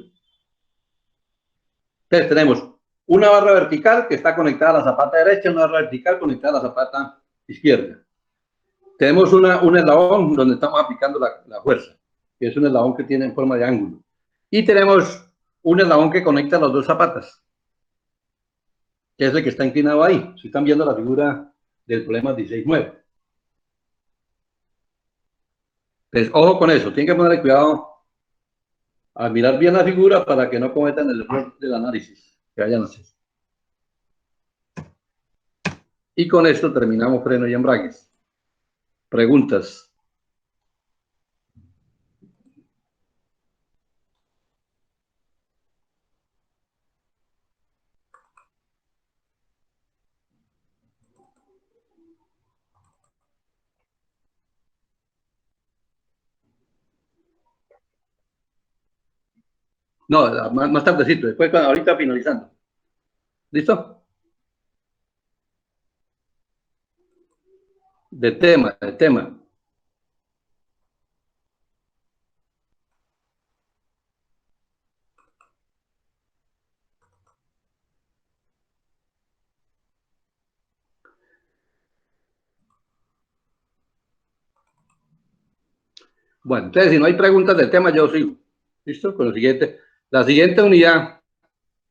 Speaker 2: Entonces tenemos una barra vertical que está conectada a la zapata derecha, una barra vertical conectada a la zapata izquierda. Tenemos un eslabón donde estamos aplicando la fuerza, que es un eslabón que tiene en forma de ángulo. Y tenemos un eslabón que conecta las dos zapatas, que es el que está inclinado ahí. Si están viendo la figura del problema 16.9. Entonces, ojo con eso, tienen que ponerle cuidado a mirar bien la figura para que no cometan el error del análisis que vayan a hacer. Y con esto terminamos freno y embragues. Preguntas. No, más tardecito, después ahorita finalizando. ¿Listo? De tema. Bueno, entonces si no hay preguntas del tema, yo sigo. ¿Listo? Con lo siguiente. La siguiente unidad,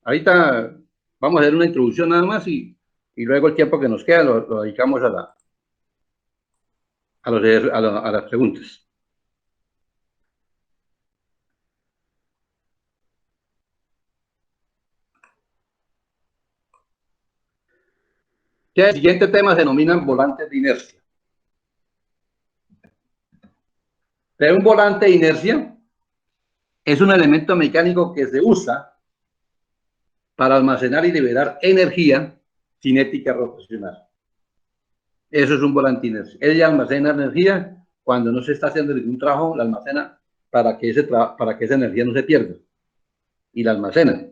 Speaker 2: ahorita vamos a hacer una introducción nada más y luego el tiempo que nos queda lo dedicamos a las preguntas. El siguiente tema se denominan volantes de inercia. Pero un volante de inercia es un elemento mecánico que se usa para almacenar y liberar energía cinética rotacional. Eso es un volante de inercia. Ella almacena energía cuando no se está haciendo ningún trabajo, la almacena para que esa energía no se pierda. Y la almacena.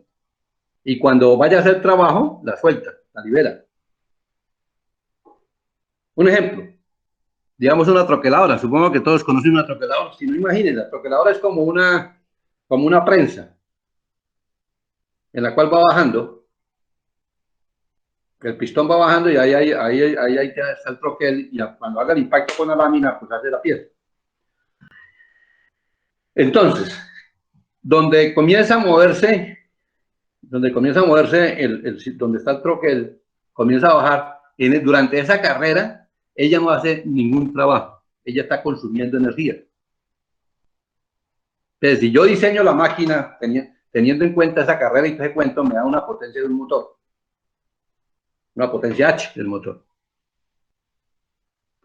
Speaker 2: Y cuando vaya a hacer trabajo, la suelta, la libera. Un ejemplo, digamos una troqueladora. Supongo que todos conocen una troqueladora. Si no, imaginen, la troqueladora es como una prensa en la cual va bajando. El pistón va bajando y ahí está el troquel, y cuando haga el impacto con la lámina, pues hace la pieza. Entonces, donde comienza a moverse donde está el troquel, comienza a bajar, durante esa carrera, ella no hace ningún trabajo, ella está consumiendo energía. Entonces, si yo diseño la máquina teniendo en cuenta esa carrera y te cuento, me da una potencia de un motor, una potencia H del motor.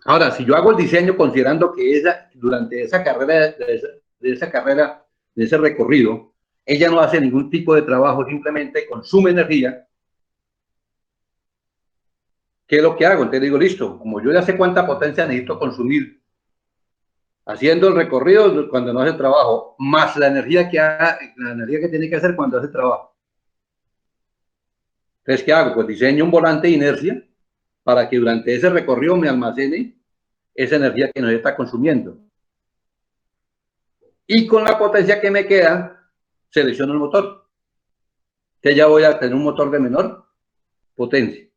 Speaker 2: Ahora, si yo hago el diseño considerando que durante esa carrera, de ese recorrido, ella no hace ningún tipo de trabajo, simplemente consume energía, ¿qué es lo que hago? Entonces digo, listo, como yo ya sé cuánta potencia necesito consumir haciendo el recorrido cuando no hace trabajo, más la energía que tiene que hacer cuando hace trabajo. Entonces, ¿qué hago? Pues diseño un volante de inercia para que durante ese recorrido me almacene esa energía que no está consumiendo. Y con la potencia que me queda, selecciono el motor. Entonces ya voy a tener un motor de menor potencia.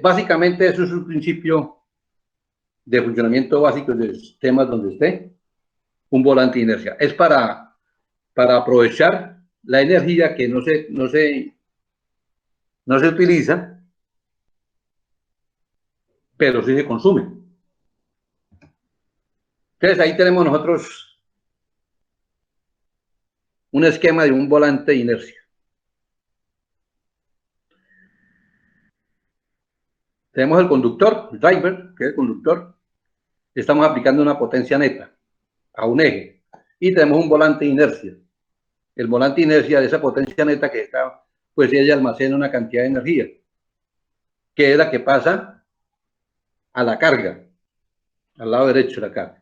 Speaker 2: Básicamente eso es un principio de funcionamiento básico de sistemas donde esté un volante de inercia. Es para aprovechar la energía que no se utiliza, pero sí se consume. Entonces ahí tenemos nosotros un esquema de un volante de inercia. Tenemos el conductor, el driver, que es el conductor. Estamos aplicando una potencia neta a un eje. y tenemos un volante de inercia. El volante de inercia de esa potencia neta que está, pues ella almacena una cantidad de energía, que es la que pasa a la carga, al lado derecho de la carga.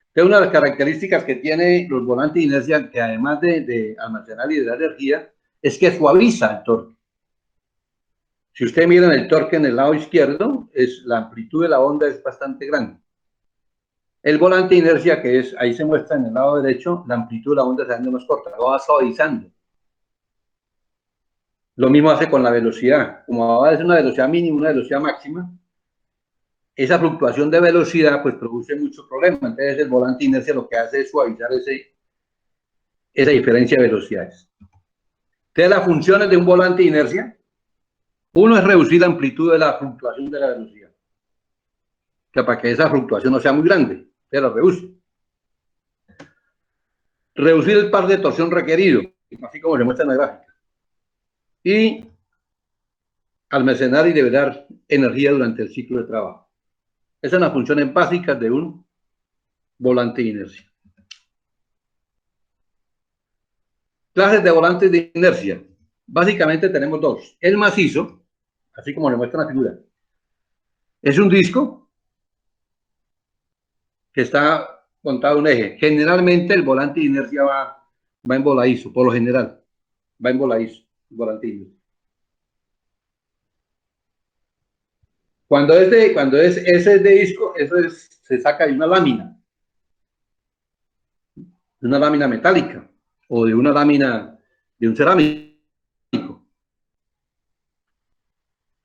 Speaker 2: Entonces, una de las características que tiene los volantes de inercia, que además de almacenar y de dar energía, es que suaviza el torque. Si usted mira el torque en el lado izquierdo, la amplitud de la onda es bastante grande. El volante de inercia, que es, ahí se muestra en el lado derecho, la amplitud de la onda se hace más corta, lo va suavizando. Lo mismo hace con la velocidad. Como va a ser una velocidad mínima, una velocidad máxima, esa fluctuación de velocidad pues produce muchos problemas. Entonces el volante de inercia lo que hace es suavizar esa diferencia de velocidades. Entonces las funciones de un volante de inercia, uno es reducir la amplitud de la fluctuación de la velocidad. O sea, para que esa fluctuación no sea muy grande, se lo reduce. Reducir el par de torsión requerido, así como se muestra en la gráfica. Y almacenar y liberar energía durante el ciclo de trabajo. Esas son las funciones básicas de un volante de inercia. Clases de volantes de inercia. Básicamente tenemos dos. El macizo, así como le muestra la figura, es un disco que está montado en un eje. Generalmente el volante de inercia va en voladizo, por lo general. Va en voladizo, el volante de inercia. Cuando es ese de disco, se saca de una lámina metálica o de una lámina de un cerámico.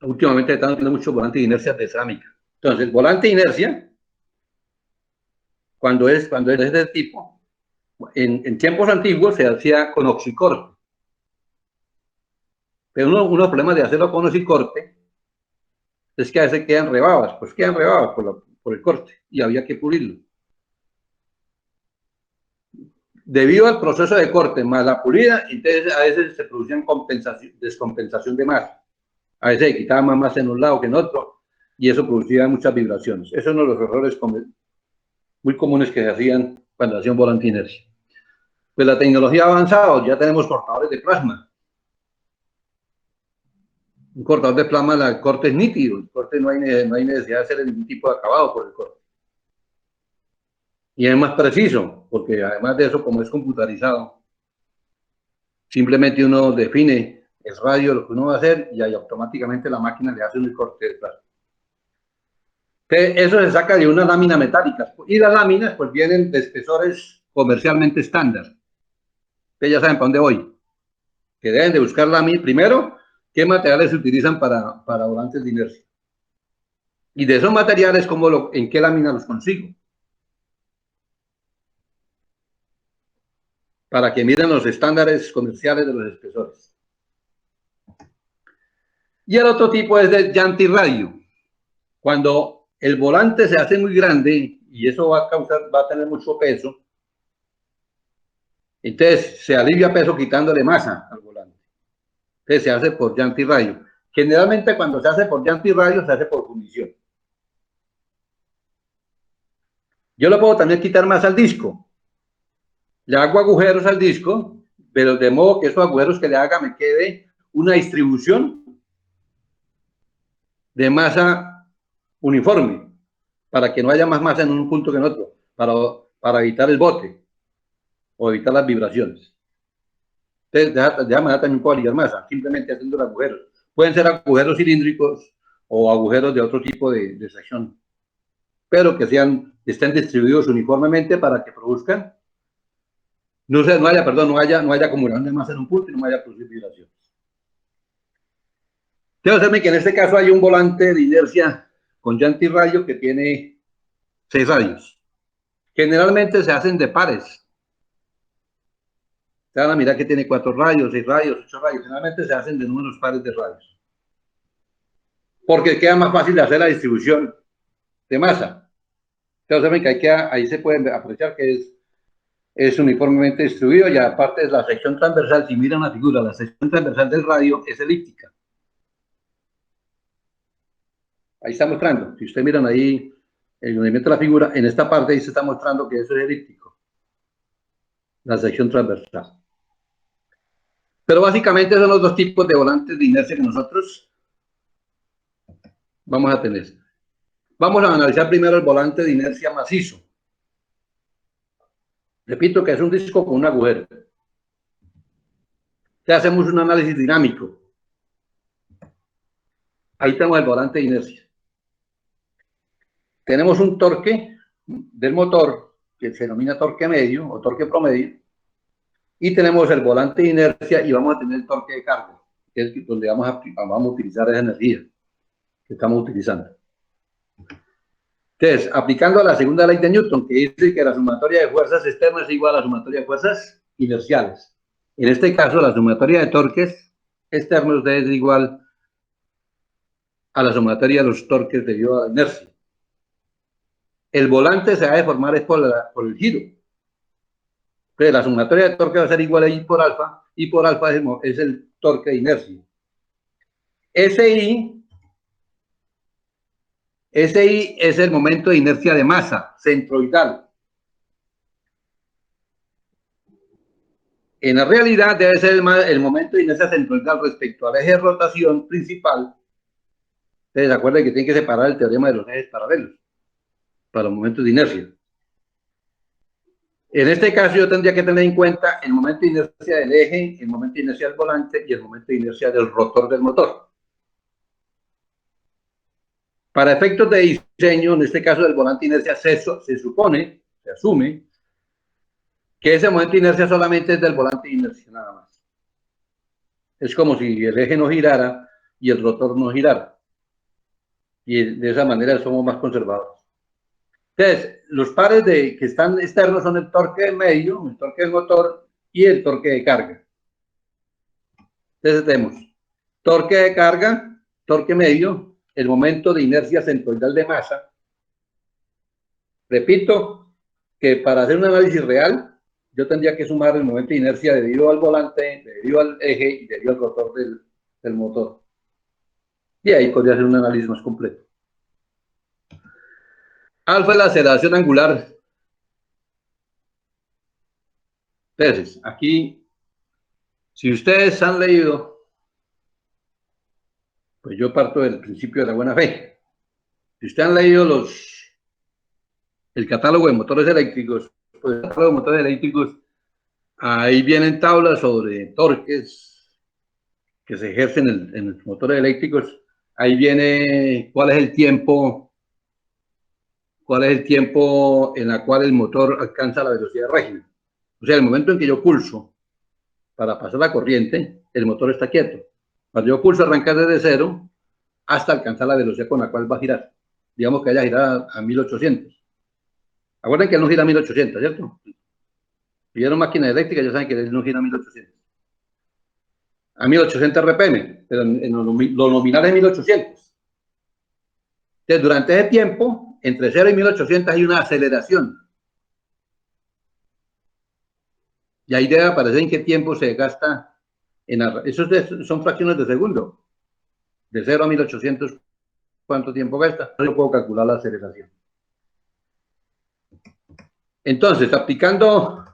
Speaker 2: Últimamente están haciendo muchos volantes de inercia de cerámica. Entonces, el volante de inercia, cuando es de este tipo, en tiempos antiguos se hacía con oxicorte. Pero uno de los problemas de hacerlo con oxicorte es que a veces quedan rebabas, pues quedan rebabas por el corte y había que pulirlo. Debido al proceso de corte más la pulida, entonces a veces se producían descompensación de masa. A veces se quitaba más masa en un lado que en otro y eso producía muchas vibraciones. Esos son los errores muy comunes que se hacían cuando hacían volante de inercia. Pues la tecnología ha avanzado, ya tenemos cortadores de plasma. Un cortador de plasma, el corte es nítido, el corte no hay necesidad de hacer ningún tipo de acabado por el corte. Y es más preciso, porque además de eso, como es computarizado, simplemente uno define el radio de lo que uno va a hacer y ahí automáticamente la máquina le hace un corte de plasma. Eso se saca de una lámina metálica y las láminas pues vienen de espesores comercialmente estándar. Ustedes ya saben para dónde voy. Que deben de buscar lámina primero, qué materiales se utilizan para volantes de inercia. Y de esos materiales, ¿en qué lámina los consigo? Para que miren los estándares comerciales de los espesores. Y el otro tipo es de llantirradio. Cuando el volante se hace muy grande y eso va a tener mucho peso, entonces se alivia peso quitándole masa al volante. Entonces se hace por llantirradio. Generalmente cuando se hace por llantirradio se hace por fundición. Yo le puedo también quitar masa al disco. Le hago agujeros al disco, pero de modo que esos agujeros que le haga me quede una distribución de masa uniforme, para que no haya más masa en un punto que en otro, para evitar el bote o evitar las vibraciones. Entonces, de esa manera también puedo aliviar masa, simplemente haciendo los agujeros. Pueden ser agujeros cilíndricos o agujeros de otro tipo de sección, pero que estén distribuidos uniformemente para que produzcan, no haya acumulación de masa en un punto y no haya producir vibraciones. Debo hacerme que en este caso hay un volante de inercia con llantirradio que tiene 6 radios. Generalmente se hacen de pares. Se van a mirar que tiene 4 radios, 6 radios, 8 radios. Generalmente se hacen de números pares de radios. Porque queda más fácil de hacer la distribución de masa. Entonces, ahí se puede apreciar que es uniformemente distribuido y aparte es la sección transversal. Si miran la figura, la sección transversal del radio es elíptica. Ahí está mostrando. Si ustedes miran ahí el movimiento de la figura, en esta parte ahí se está mostrando que eso es elíptico. la sección transversal. Pero básicamente son los dos tipos de volantes de inercia que nosotros vamos a tener. Vamos a analizar primero el volante de inercia macizo. Repito que es un disco con un agujero. Ya hacemos un análisis dinámico. Ahí tenemos el volante de inercia. Tenemos un torque del motor, que se denomina torque medio o torque promedio, y tenemos el volante de inercia y vamos a tener el torque de carga, que es donde vamos a utilizar esa energía que estamos utilizando. Entonces, aplicando la segunda ley de Newton, que dice que la sumatoria de fuerzas externas es igual a la sumatoria de fuerzas inerciales. En este caso, la sumatoria de torques externos es igual a la sumatoria de los torques debido a la inercia. El volante se va a deformar es por el giro. Entonces, la sumatoria de torque va a ser igual a I por alfa, y por alfa es el torque de inercia. SI es el momento de inercia de masa centroidal. En la realidad debe ser el momento de inercia centroidal respecto al eje de rotación principal. Ustedes se acuerdan que tienen que separar el teorema de los ejes paralelos para los momentos de inercia. En este caso yo tendría que tener en cuenta el momento de inercia del eje, el momento de inercia del volante y el momento de inercia del rotor del motor. Para efectos de diseño, en este caso del volante de inercia, se asume que ese momento de inercia solamente es del volante de inercia, nada más. Es como si el eje no girara y el rotor no girara. Y de esa manera somos más conservadores. Entonces, los pares que están externos son el torque medio, el torque del motor y el torque de carga. Entonces tenemos torque de carga, torque medio, el momento de inercia centroidal de masa. Repito que para hacer un análisis real, yo tendría que sumar el momento de inercia debido al volante, debido al eje y debido al rotor del motor. Y ahí podría hacer un análisis más completo. Alfa es la aceleración angular. Entonces, aquí, si ustedes han leído, pues yo parto del principio de la buena fe. Si ustedes han leído el catálogo de motores eléctricos, pues el catálogo de motores eléctricos, ahí vienen tablas sobre torques que se ejercen en los motores eléctricos. Ahí viene cuál es el tiempo en el cual el motor alcanza la velocidad de régimen. O sea, el momento en que yo pulso para pasar la corriente, el motor está quieto. Cuando yo pulso arrancar desde cero hasta alcanzar la velocidad con la cual va a girar. Digamos que haya girado a 1800. Acuérdense que él no gira a 1800, ¿cierto? Si vieron máquinas eléctricas, ya saben que él no gira a 1800. A 1800 RPM, pero en lo nominal es 1800. Entonces, durante ese tiempo, entre 0 y 1800 hay una aceleración. Y ahí debe aparecer en qué tiempo se gasta. Esos son fracciones de segundo. De 0 a 1800, ¿cuánto tiempo gasta? Yo puedo calcular la aceleración. Entonces, aplicando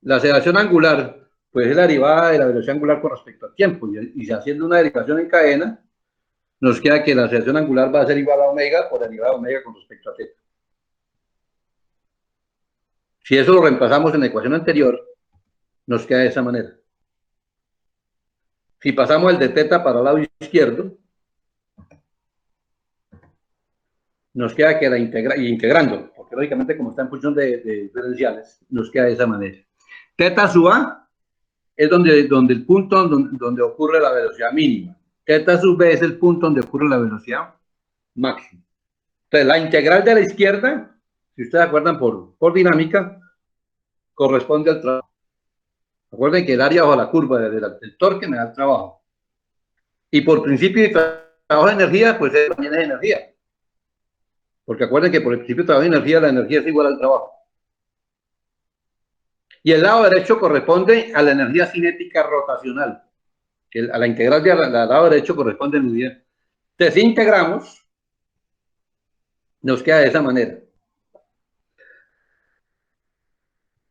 Speaker 2: la aceleración angular, pues es la derivada de la velocidad angular con respecto al tiempo. Y haciendo una derivación en cadena, nos queda que la aceleración angular va a ser igual a omega por derivada de omega con respecto a θ. Si eso lo reemplazamos en la ecuación anterior, nos queda de esa manera. Si pasamos el de θ para el lado izquierdo, nos queda que integrando, porque lógicamente como está en función de diferenciales, nos queda de esa manera. Θ sub A es donde el punto donde ocurre la velocidad mínima. θ sub B es el punto donde ocurre la velocidad máxima. Entonces, la integral de la izquierda, si ustedes acuerdan por dinámica, corresponde al trabajo. Recuerden que el área bajo la curva del torque me da el trabajo. Y por principio de trabajo de energía, pues también es energía. Porque acuerden que por el principio de trabajo de energía, la energía es igual al trabajo. Y el lado derecho corresponde a la energía cinética rotacional. Que a la integral del lado derecho corresponde a la energía. Entonces, si integramos, nos queda de esa manera.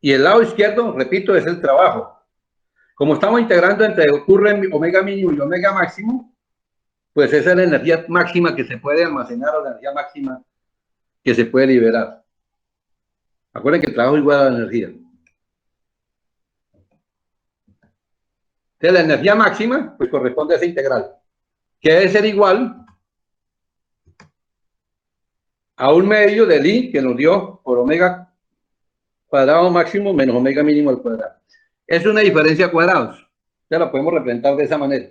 Speaker 2: Y el lado izquierdo, repito, es el trabajo. Como estamos integrando entre ocurre omega mínimo y omega máximo, pues esa es la energía máxima que se puede almacenar o la energía máxima que se puede liberar. Acuérdense que el trabajo es igual a la energía. Entonces, la energía máxima, pues corresponde a esa integral, que debe ser igual a 1/2 del I que nos dio por omega cuadrado máximo menos omega mínimo al cuadrado. Es una diferencia a cuadrados. Ya la podemos representar de esa manera.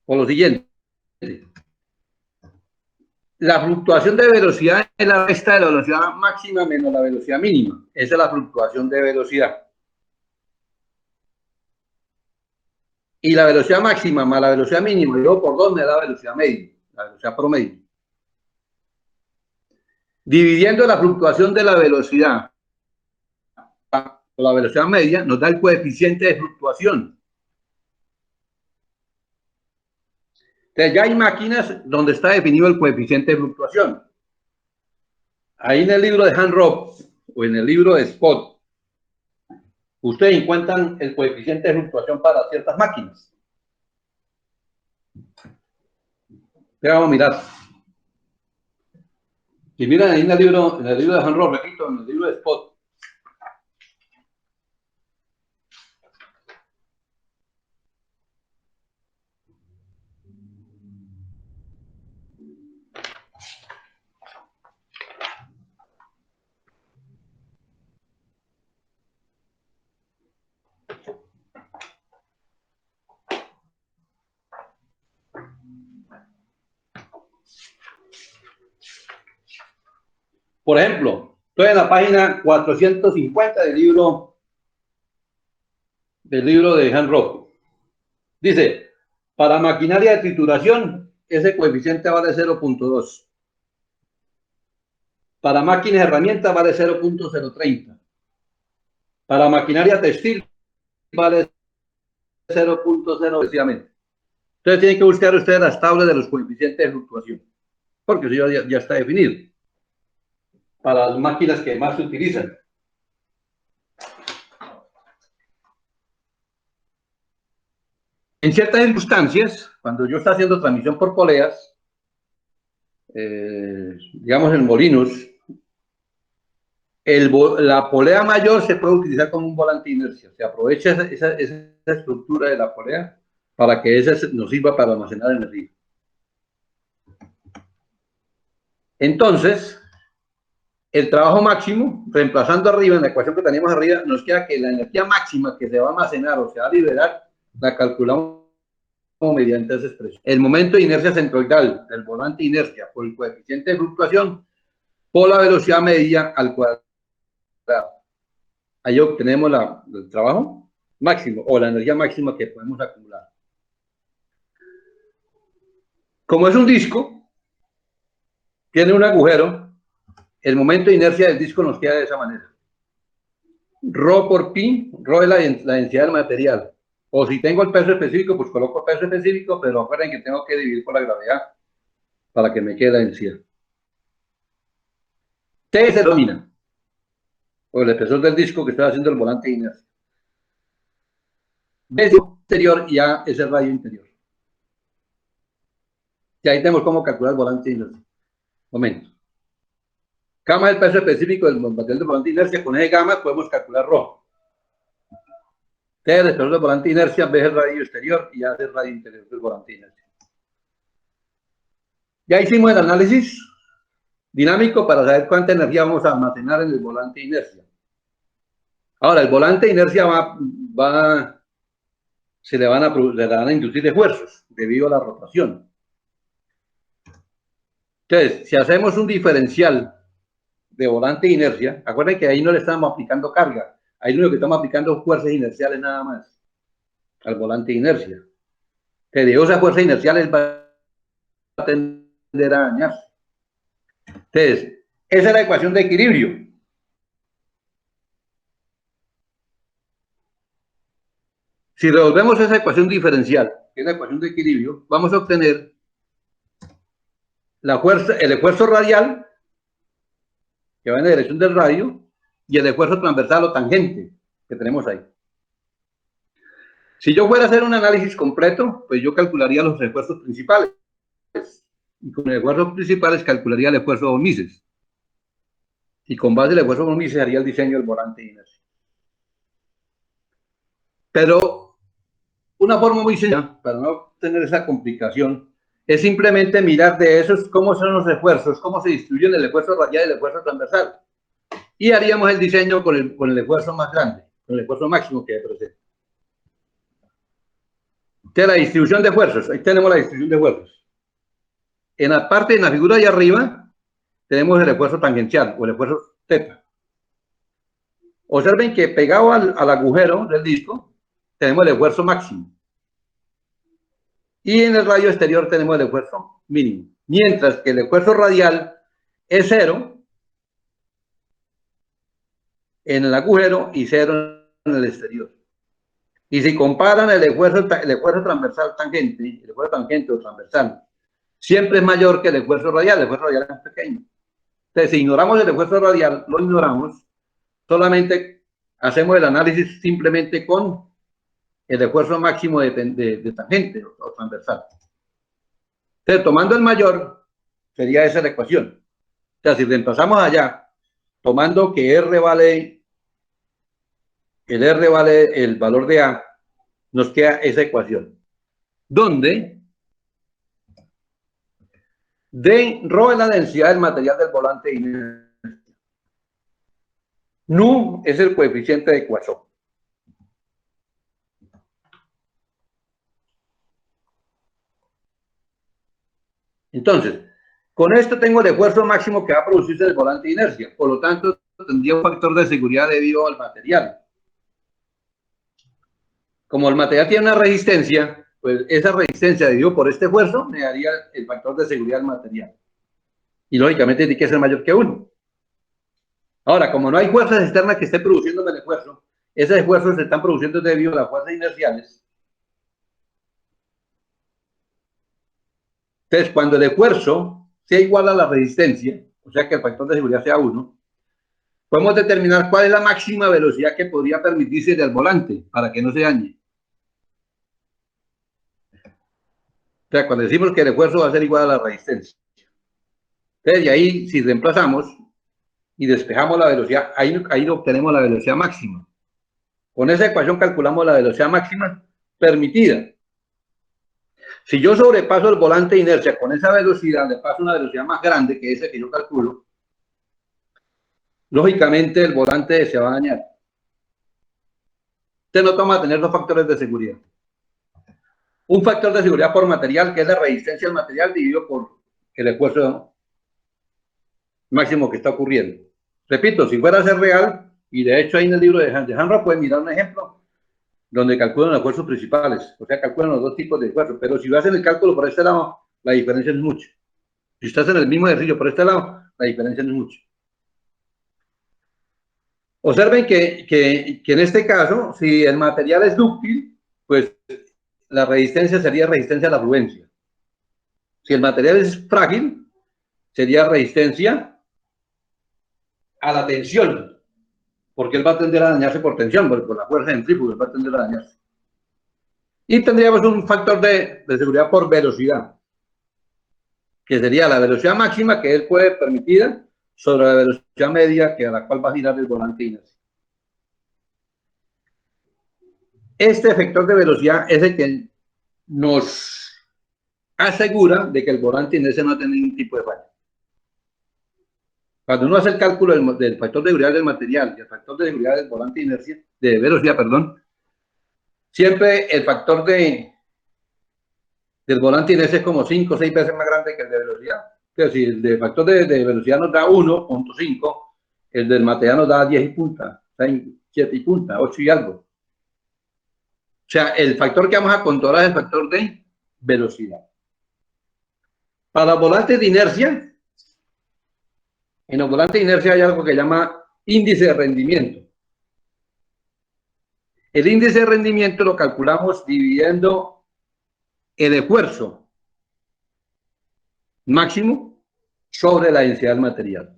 Speaker 2: Por lo siguiente. La fluctuación de velocidad es la resta de la velocidad máxima menos la velocidad mínima. Esa es la fluctuación de velocidad. Y la velocidad máxima más la velocidad mínima, dividido por 2 me da la velocidad media, la velocidad promedio. Dividiendo la fluctuación de la velocidad por la velocidad media, nos da el coeficiente de fluctuación. Entonces ya hay máquinas donde está definido el coeficiente de fluctuación. Ahí en el libro de Hanrock o en el libro de Spot, ustedes encuentran el coeficiente de fluctuación para ciertas máquinas. Vamos a mirar. Y miren ahí en el libro de Hanrock, repito, en el libro de Spot. Por ejemplo, estoy en la página 450 del libro de Hanrock. Dice, para maquinaria de trituración, ese coeficiente vale 0.2. Para máquinas de herramientas vale 0.030. Para maquinaria textil vale 0.0 precisamente. Entonces tienen que buscar ustedes las tablas de los coeficientes de fluctuación, porque eso ya está definido para las máquinas que más se utilizan. En ciertas circunstancias, cuando yo estoy haciendo transmisión por poleas, digamos en molinos, la polea mayor se puede utilizar como un volante de inercia. Se aprovecha esa estructura de la polea para que esa nos sirva para almacenar energía. Entonces, el trabajo máximo, reemplazando arriba en la ecuación que teníamos arriba, nos queda que la energía máxima que se va a almacenar o se va a liberar, la calculamos mediante esa expresión. El momento de inercia centroidal del volante de inercia por el coeficiente de fluctuación por la velocidad media al cuadrado. Ahí obtenemos el trabajo máximo o la energía máxima que podemos acumular. Como es un disco, tiene un agujero, el momento de inercia del disco nos queda de esa manera. Rho por pi, Rho es la densidad del material. O si tengo el peso específico, pues coloco el peso específico, pero recuerden que tengo que dividir por la gravedad para que me quede la densidad. T se denomina, o el espesor del disco que está haciendo el volante de inercia. B es exterior y A es el radio interior. Y ahí tenemos cómo calcular el volante de inercia. Momento. Gamma es el peso específico del material del volante de inercia. Con ese gamma podemos calcular Rho. T es el espesor del volante de inercia, B es el radio exterior y A es el radio interior del volante de inercia. Ya hicimos el análisis dinámico para saber cuánta energía vamos a almacenar en el volante de inercia. Ahora, el volante de inercia se le van a inducir esfuerzos debido a la rotación. Entonces, si hacemos un diferencial de volante de inercia, acuérdense que ahí no le estamos aplicando carga, ahí lo único que estamos aplicando es fuerzas inerciales nada más al volante de inercia. Que de esas fuerzas inerciales va a tender a dañarse. Entonces, esa es la ecuación de equilibrio. Si resolvemos esa ecuación diferencial, que es la ecuación de equilibrio, vamos a obtener el esfuerzo radial, que va en la dirección del radio, y el esfuerzo transversal o tangente que tenemos ahí. Si yo fuera a hacer un análisis completo, pues yo calcularía los esfuerzos principales. Y con los esfuerzos principales calcularía el esfuerzo de Mises. Y con base en el esfuerzo de Mises haría el diseño del volante de inercia. Pero una forma muy sencilla, para no tener esa complicación, es simplemente mirar de esos cómo son los esfuerzos, cómo se distribuyen el esfuerzo radial y el esfuerzo transversal. Y haríamos el diseño con el esfuerzo más grande, con el esfuerzo máximo que hay presente. Entonces, la distribución de esfuerzos, ahí tenemos la distribución de esfuerzos. En la parte, en la figura de arriba, tenemos el esfuerzo tangencial o el esfuerzo θ. Observen que pegado al agujero del disco, tenemos el esfuerzo máximo. Y en el radio exterior tenemos el esfuerzo mínimo. Mientras que el esfuerzo radial es 0 en el agujero y 0 en el exterior. Y si comparan el esfuerzo transversal tangente, el esfuerzo tangente o transversal, siempre es mayor que el esfuerzo radial. El esfuerzo radial es pequeño. Entonces, si ignoramos el esfuerzo radial, lo ignoramos, solamente hacemos el análisis simplemente con el esfuerzo máximo de tangente o transversal. Entonces, tomando el mayor, sería esa la ecuación. O sea, si reemplazamos allá, tomando que R vale el valor de A, nos queda esa ecuación, donde Rho es la densidad del material del volante de inercia. Nu es el coeficiente de Poisson. Entonces, con esto tengo el esfuerzo máximo que va a producirse el volante de inercia. Por lo tanto, tendría un factor de seguridad debido al material. Como el material tiene una resistencia, pues esa resistencia dividido por este esfuerzo me daría el factor de seguridad del material. Y lógicamente tiene que ser mayor que 1. Ahora, como no hay fuerzas externas que estén produciendo el esfuerzo, esos esfuerzos se están produciendo debido a las fuerzas inerciales. Entonces, cuando el esfuerzo sea igual a la resistencia, o sea que el factor de seguridad sea 1, podemos determinar cuál es la máxima velocidad que podría permitirse del volante para que no se dañe. O sea, cuando decimos que el esfuerzo va a ser igual a la resistencia. Entonces, de ahí, si reemplazamos y despejamos la velocidad, ahí obtenemos la velocidad máxima. Con esa ecuación calculamos la velocidad máxima permitida. Si yo sobrepaso el volante de inercia con esa velocidad, le paso una velocidad más grande que esa que yo calculo, lógicamente el volante se va a dañar. Usted no toma a tener dos factores de seguridad. Un factor de seguridad por material, que es la resistencia del material, dividido por el esfuerzo máximo que está ocurriendo. Repito, si fuera a ser real, y de hecho ahí en el libro de Hanra pueden mirar un ejemplo donde calculan los esfuerzos principales, o sea, calculan los dos tipos de esfuerzos, pero si hacen el cálculo por este lado, la diferencia no es mucho. Si estás en el mismo ejercicio por este lado, la diferencia no es mucho. Observen que en este caso, si el material es dúctil, pues la resistencia sería resistencia a la fluencia. Si el material es frágil, sería resistencia a la tensión, porque él va a tender a dañarse por tensión, por la fuerza centrífuga, él va a tender a dañarse. Y tendríamos un factor de seguridad por velocidad, que sería la velocidad máxima que él puede permitir sobre la velocidad media a la cual va a girar el volante de inercia. Este factor de velocidad es el que nos asegura de que el volante de inercia no tiene ningún tipo de falla. Cuando uno hace el cálculo del factor de seguridad del material y el factor de seguridad del volante de inercia, de velocidad, perdón, siempre el factor del volante de inercia es como 5 o 6 veces más grande que el de velocidad. Entonces, si el de factor de velocidad nos da 1.5, el del material nos da 10 y punta, 7 y punta, 8 y algo. O sea, el factor que vamos a controlar es el factor de velocidad. Para los volantes de inercia, en los volantes de inercia hay algo que se llama índice de rendimiento. El índice de rendimiento lo calculamos dividiendo el esfuerzo máximo sobre la densidad del material.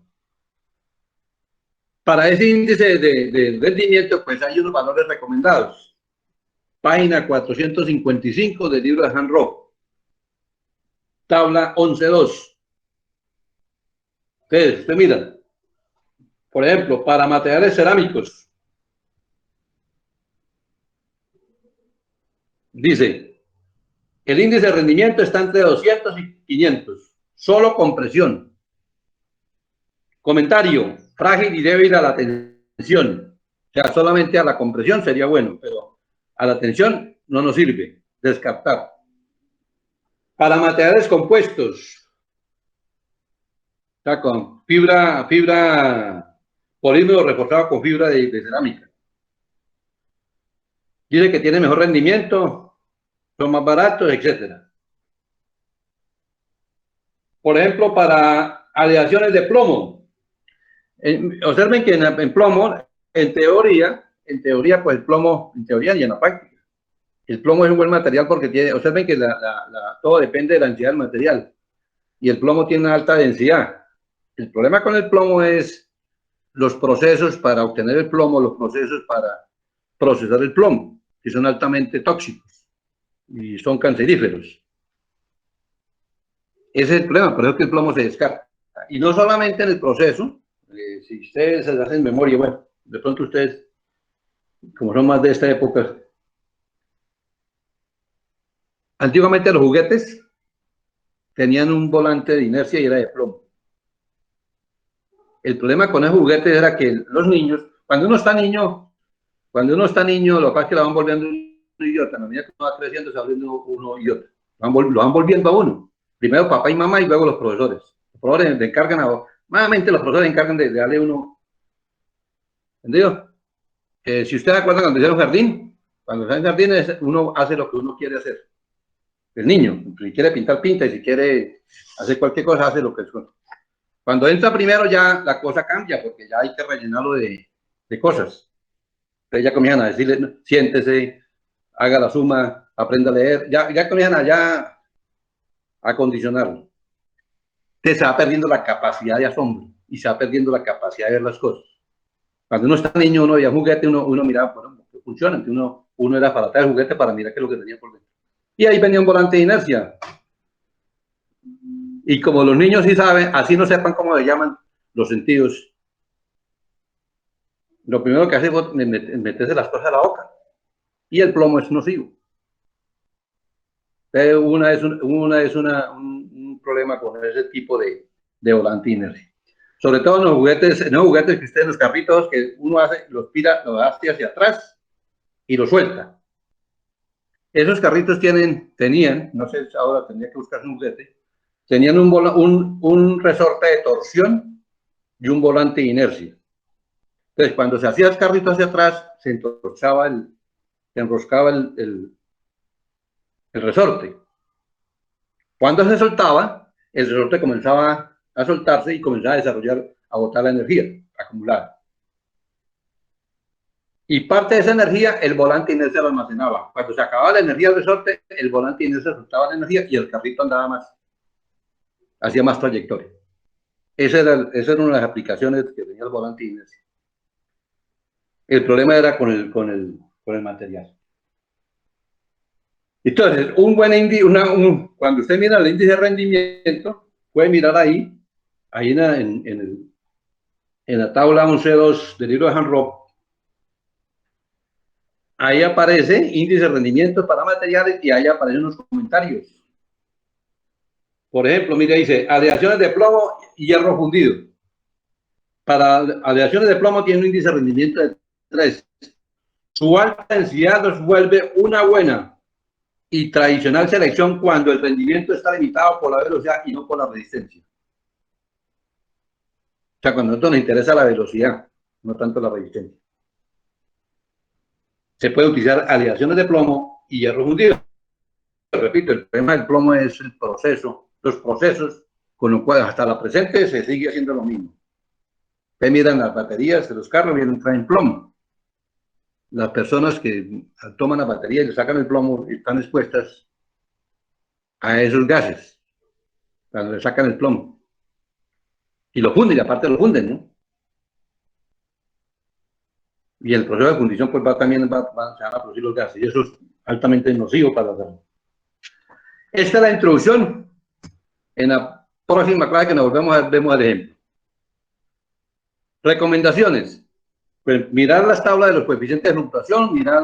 Speaker 2: Para ese índice de rendimiento, pues hay unos valores recomendados. Página 455 del libro de Han Rock. Tabla 11.2. Usted mira, por ejemplo, para materiales cerámicos, dice, el índice de rendimiento está entre 200 y 500, solo con presión. Comentario, frágil y débil a la tensión. O sea, solamente a la compresión sería bueno, pero a la tensión no nos sirve. Descartar. Para materiales compuestos, o sea, con fibra polímero reforzado con fibra de cerámica. Dice que tiene mejor rendimiento, son más baratos, etcétera. Por ejemplo, para aleaciones de plomo. Observen que en plomo, en teoría, pues el plomo, en teoría y en la práctica, el plomo es un buen material porque tiene, observen que todo depende de la densidad del material. Y el plomo tiene una alta densidad. El problema con el plomo es los procesos para obtener el plomo, los procesos para procesar el plomo, que son altamente tóxicos y son canceríferos. Ese es el problema, por eso que el plomo se descarta. Y no solamente en el proceso, si ustedes se hacen memoria, bueno, de pronto ustedes, como son más de esta época, antiguamente los juguetes tenían un volante de inercia y era de plomo. El problema con esos juguetes era que los niños, cuando uno está niño, lo que pasa es que lo van volviendo un idiota. A medida que uno va creciendo, se va volviendo uno idiota. Lo van volviendo a uno. Primero papá y mamá y luego los profesores. Los profesores le encargan nuevamente los profesores encargan de darle uno. ¿Entendido? Si usted acuerda cuando está en un jardín, cuando está en jardín, uno hace lo que uno quiere hacer. El niño, si quiere pintar, pinta, y si quiere hacer cualquier cosa, hace lo que es. Cuando entra primero ya la cosa cambia, porque ya hay que rellenarlo de cosas. Entonces ya comienzan a decirle, siéntese, haga la suma, aprenda a leer, ya comienzan a condicionarlo. Entonces se va perdiendo la capacidad de asombro y se va perdiendo la capacidad de ver las cosas. Cuando uno está niño, uno veía juguete, uno miraba, bueno, que funciona. Uno era para traer juguete para mirar qué es lo que tenía por dentro. Y ahí venía un volante de inercia. Y como los niños sí saben, así no sepan cómo le llaman los sentidos, lo primero que hace es meterse las cosas a la boca. Y el plomo es nocivo. Una es un problema con ese tipo de volante de inercia. Sobre todo en los juguetes que estén en los carritos, que uno los tira, los hace hacia atrás y los suelta. Esos carritos tenían, no sé, ahora tendría que buscar un juguete, tenían un resorte de torsión y un volante de inercia. Entonces, cuando se hacía el carrito hacia atrás, se enroscaba el resorte. Cuando se soltaba, el resorte comenzaba a soltarse y comenzaba a desarrollar, a botar la energía acumulada. Y parte de esa energía, el volante de inercia lo almacenaba. Cuando se acababa la energía del resorte, el volante de inercia soltaba la energía y el carrito andaba más, hacía más trayectoria. Esa era una de las aplicaciones que tenía el volante de inercia. El problema era con el material. Entonces, un buen índice, cuando usted mira el índice de rendimiento, puede mirar ahí en la tabla 11.2 del libro de Han Rock. Ahí aparece índice de rendimiento para materiales y ahí aparecen unos comentarios. Por ejemplo, mire, dice, aleaciones de plomo y hierro fundido. Para aleaciones de plomo tiene un índice de rendimiento de 3. Su alta densidad los vuelve una buena y tradicional selección cuando el rendimiento está limitado por la velocidad y no por la resistencia. O sea, cuando a nosotros nos interesa la velocidad, no tanto la resistencia. Se puede utilizar aleaciones de plomo y hierro fundido. Repito, el problema del plomo es el proceso, los procesos, con lo cual hasta la presente se sigue haciendo lo mismo. Ustedes miran las baterías de los carros, traen plomo. Las personas que toman la batería y le sacan el plomo están expuestas a esos gases, cuando le sacan el plomo. Y lo funden, y aparte lo funden, ¿no? Y el proceso de fundición pues también se van a producir los gases, y eso es altamente nocivo para la salud. Esta es la introducción. En la próxima clase que nos volvemos a ver, vemos el ejemplo. Recomendaciones. Pues mirar las tablas de los coeficientes de fluctuación, mirar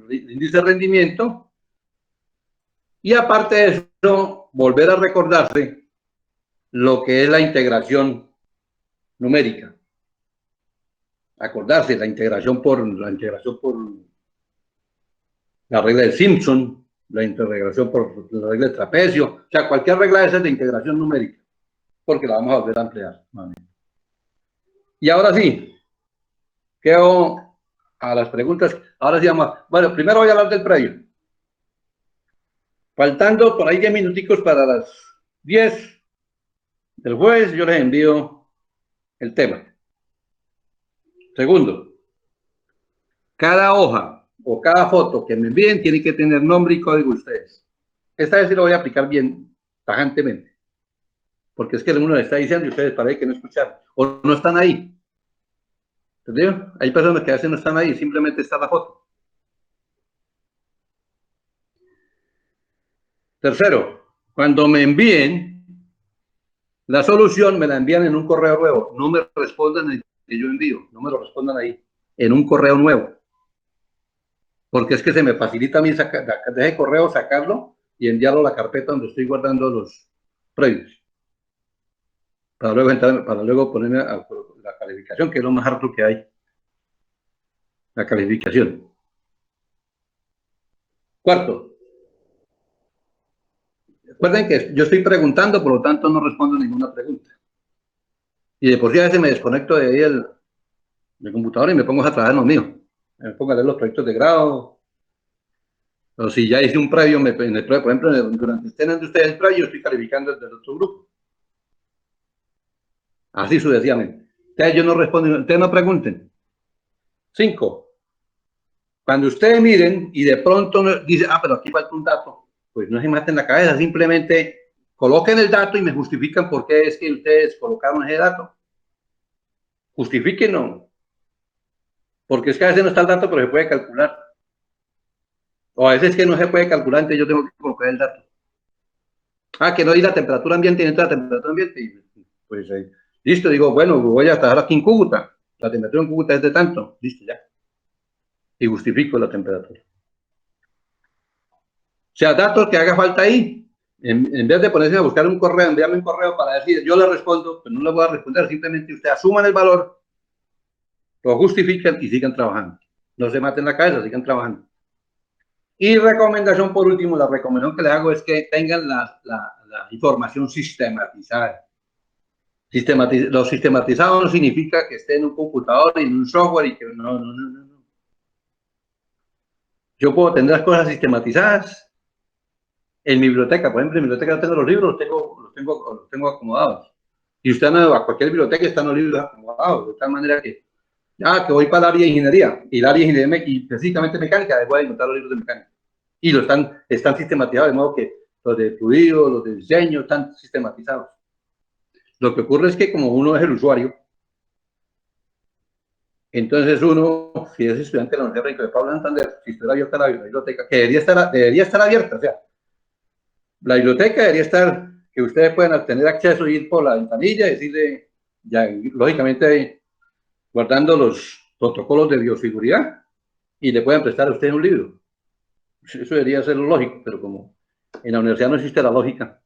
Speaker 2: el índice de rendimiento, y aparte de eso, volver a recordarse lo que es la integración numérica. Acordarse la integración por la regla de Simpson, la integración por la regla de trapecio, o sea, cualquier regla de esas de integración numérica, porque la vamos a volver a emplear. Y ahora sí, quedo a las preguntas. Ahora sí vamos. Bueno, primero voy a hablar del predio. Faltando por ahí 10 minuticos para las 10 del jueves, yo les envío el tema. Segundo, cada hoja o cada foto que me envíen tiene que tener nombre y código de ustedes. Esta vez sí lo voy a aplicar bien, tajantemente. Porque es que uno le está diciendo y ustedes parece que no escucharon. O no están ahí. ¿Entendido? Hay personas que a veces no están ahí, simplemente está la foto. Tercero, cuando me envíen la solución, me la envían en un correo nuevo. No me respondan en el que yo envío, no me lo respondan ahí, en un correo nuevo. Porque es que se me facilita a mí de ese correo sacarlo y enviarlo a la carpeta donde estoy guardando los previos. Para luego ponerme a la calificación, que es lo más harto que hay. La calificación. Cuarto, recuerden que yo estoy preguntando, por lo tanto no respondo ninguna pregunta. Y de por sí a veces me desconecto de ahí del computador y me pongo a trabajar en lo mío. Me pongo a leer los proyectos de grado. O si ya hice un previo, por ejemplo, durante estén de ustedes el previo, estoy calificando desde el otro grupo. Así sucesivamente. Ustedes yo no respondo, ustedes no pregunten. 5. Cuando ustedes miren y de pronto dicen, pero aquí falta un dato, pues no se maten la cabeza, simplemente coloquen el dato y me justifican por qué es que ustedes colocaron ese dato. Justifíquenlo. Porque es que a veces no está el dato, pero se puede calcular. O a veces que no se puede calcular, entonces yo tengo que colocar el dato. Que no hay la temperatura ambiente y entra la temperatura ambiente. Y, pues listo, digo, bueno, voy a estar aquí en Cúcuta. La temperatura en Cúcuta es de tanto. Listo, ya. Y justifico la temperatura. O sea, datos que haga falta ahí. En vez de ponerse a buscar un correo, envíame un correo para decir, yo le respondo, pues no le voy a responder, simplemente ustedes asuman el valor, lo justifican y sigan trabajando. No se maten la cabeza, sigan trabajando. Y recomendación por último, la recomendación que les hago es que tengan la información sistematizada. Lo sistematizado no significa que esté en un computador y en un software y que no. Yo puedo tener las cosas sistematizadas en mi biblioteca. Por ejemplo, en mi biblioteca yo tengo los libros, los tengo acomodados. Y usted a cualquier biblioteca están los libros acomodados, de tal manera que voy para el área de ingeniería, y el área de ingeniería y específicamente mecánica, les voy a encontrar los libros de mecánica. Y están sistematizados, de modo que los de fluido, los de diseño, están sistematizados. Lo que ocurre es que como uno es el usuario, entonces uno, si es estudiante de la Universidad de Pablo Santander, si está abierta la biblioteca, que debería estar abierta, o sea, la biblioteca debería estar, que ustedes puedan tener acceso, ir por la ventanilla, decirle, ya, lógicamente, guardando los protocolos de bioseguridad, y le puedan prestar a usted un libro. Eso debería ser lo lógico, pero como en la universidad no existe la lógica.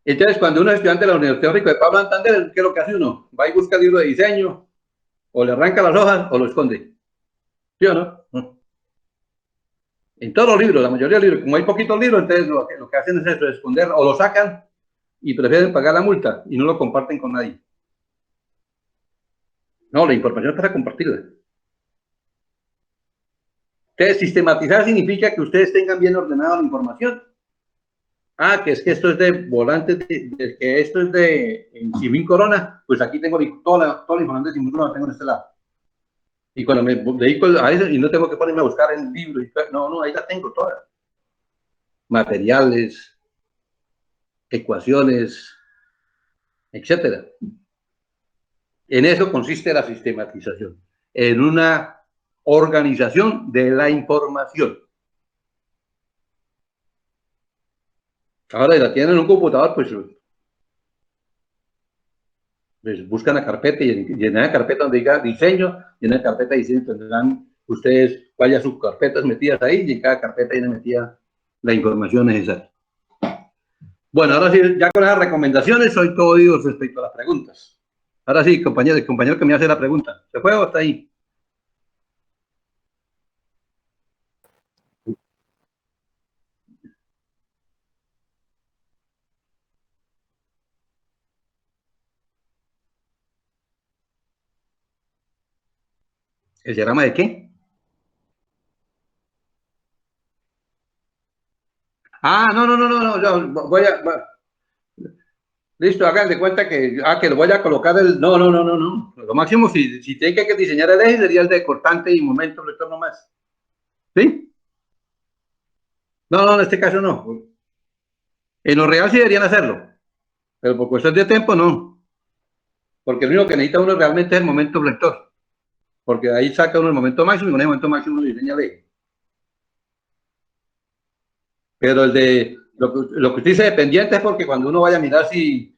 Speaker 2: Entonces, cuando uno es estudiante de la Universidad de Pablo Santander, ¿qué es lo que hace uno? Va y busca el libro de diseño, o le arranca las hojas, o lo esconde. ¿Sí o no? En todos los libros, la mayoría de los libros, como hay poquitos libros, entonces lo que hacen es eso, esconder, o lo sacan y prefieren pagar la multa y no lo comparten con nadie. No, la información es para compartirla. Entonces, sistematizar significa que ustedes tengan bien ordenada la información. Que es que esto es de volantes, que esto es de Simín Corona, pues aquí tengo toda la información de Simín Corona, tengo en este lado. Y cuando me dedico a eso, y no tengo que ponerme a buscar en libros, no, ahí la tengo toda. Materiales, ecuaciones, etcétera. En eso consiste la sistematización, en una organización de la información. Ahora, si la tienen en un computador, pues buscan la carpeta y en la carpeta donde diga diseño, y en la carpeta de diseño tendrán ustedes varias subcarpetas metidas ahí, y en cada carpeta viene metida la información necesaria. Bueno, ahora sí, ya con las recomendaciones, soy todo oídos respecto a las preguntas. Ahora sí, compañero, el compañero que me hace la pregunta, ¿se fue o está ahí? ¿El diagrama de qué? No, yo voy a... Listo, hagan de cuenta que lo voy a colocar el... No. Lo máximo, si tiene que diseñar el eje, sería el de cortante y momento vector nomás. ¿Sí? No, en este caso no. En lo real sí deberían hacerlo, pero por cuestión de tiempo no. Porque lo único que necesita uno realmente es el momento vector. Porque de ahí saca uno el momento máximo y con el momento máximo uno diseña el eje. Pero lo que usted dice dependiente es porque cuando uno vaya a mirar si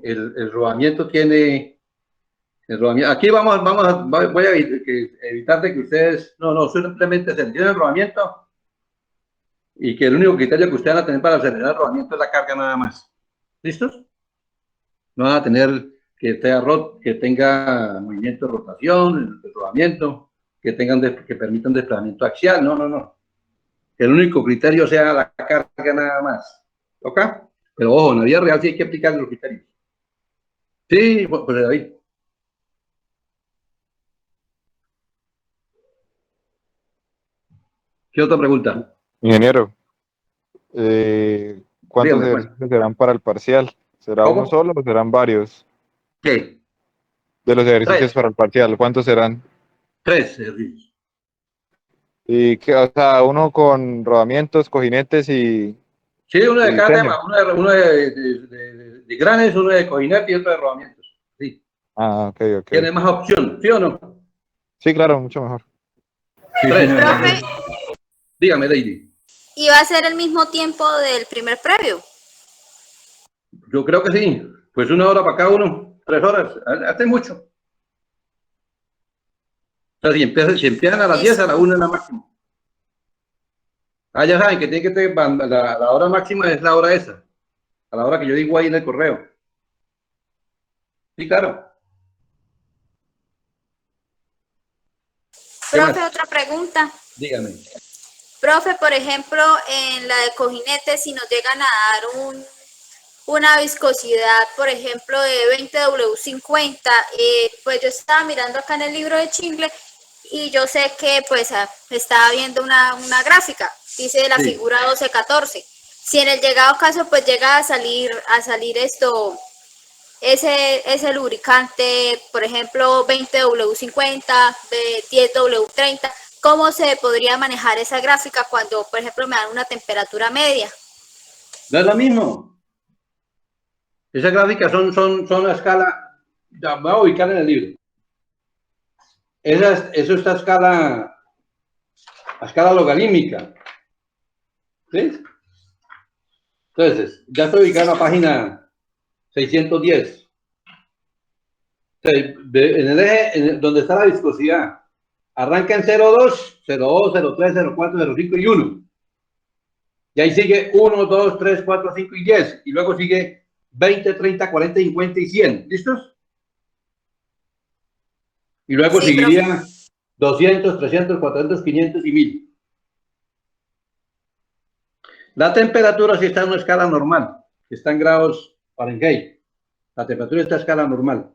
Speaker 2: el rodamiento tiene el rodamiento. Aquí voy a evitar de que ustedes, simplemente seleccionen el rodamiento y que el único criterio que ustedes van a tener para acelerar el rodamiento es la carga nada más. ¿Listos? No van a tener que tenga movimiento de rotación, el rodamiento, que permitan desplazamiento axial, no. Que el único criterio sea la carga nada más. ¿Ok? Pero ojo, en la vida real sí hay que aplicar los criterios. Sí, pues David. ¿Qué otra pregunta?
Speaker 1: Ingeniero, ¿cuántos
Speaker 2: Dígame, pues.
Speaker 1: ejercicios serán para el parcial? ¿Será uno
Speaker 2: ¿Cómo?
Speaker 1: solo o serán varios?
Speaker 2: ¿Qué?
Speaker 1: De los ejercicios
Speaker 2: 3.
Speaker 1: para el parcial, ¿cuántos serán?
Speaker 2: 3 ejercicios.
Speaker 1: Y que, o sea, uno con rodamientos, cojinetes y
Speaker 2: Sí, uno de cada
Speaker 1: diseño.
Speaker 2: tema. Uno de granes, uno de cojinete y otro de rodamientos. Sí.
Speaker 1: Ah, ok.
Speaker 2: ¿Tiene más opción? ¿Sí o no?
Speaker 1: Sí, claro, mucho mejor.
Speaker 4: Sí,
Speaker 2: 3.
Speaker 4: señor.
Speaker 3: Profe,
Speaker 2: Dígame, Lady.
Speaker 3: ¿y va a ser el mismo tiempo del primer previo?
Speaker 2: Yo creo que sí. Pues 1 hora para cada uno. 3 horas. Hace mucho. O sea, si empiezan a las 10, a la 1 es la máxima. Ya saben que tiene que tener la hora máxima es la hora esa. A la hora que yo digo ahí en el correo. Sí, claro. ¿Qué
Speaker 3: Profe,
Speaker 2: más?
Speaker 3: otra pregunta.
Speaker 2: Dígame.
Speaker 3: Profe, por ejemplo, en la de cojinete, si nos llegan a dar una viscosidad, por ejemplo, de 20W50, pues yo estaba mirando acá en el libro de Chingle y yo sé que pues estaba viendo una gráfica, dice la figura 1214. Si en el llegado caso pues llega a salir ese lubricante, por ejemplo, 20W50, 10W30, ¿cómo se podría manejar esa gráfica cuando, por ejemplo, me dan una temperatura media?
Speaker 2: No es lo mismo. Esas gráficas son a escala. Ya, me voy a ubicar en el libro. Eso está a escala logarítmica. ¿Sí? Entonces, ya estoy ubicado en la página 610. En el eje donde está la viscosidad, arranca en 0,2, 0,2, 0,3, 0,4, 0,5 y 1. Y ahí sigue 1, 2, 3, 4, 5 y 10. Y luego sigue 20, 30, 40, 50 y 100. ¿Listos? Y luego
Speaker 3: Sí,
Speaker 2: seguiría
Speaker 3: profe.
Speaker 2: 200, 300, 400, 500 y 1000. La temperatura sí está en una escala normal, que está en grados Fahrenheit. La temperatura está en escala normal.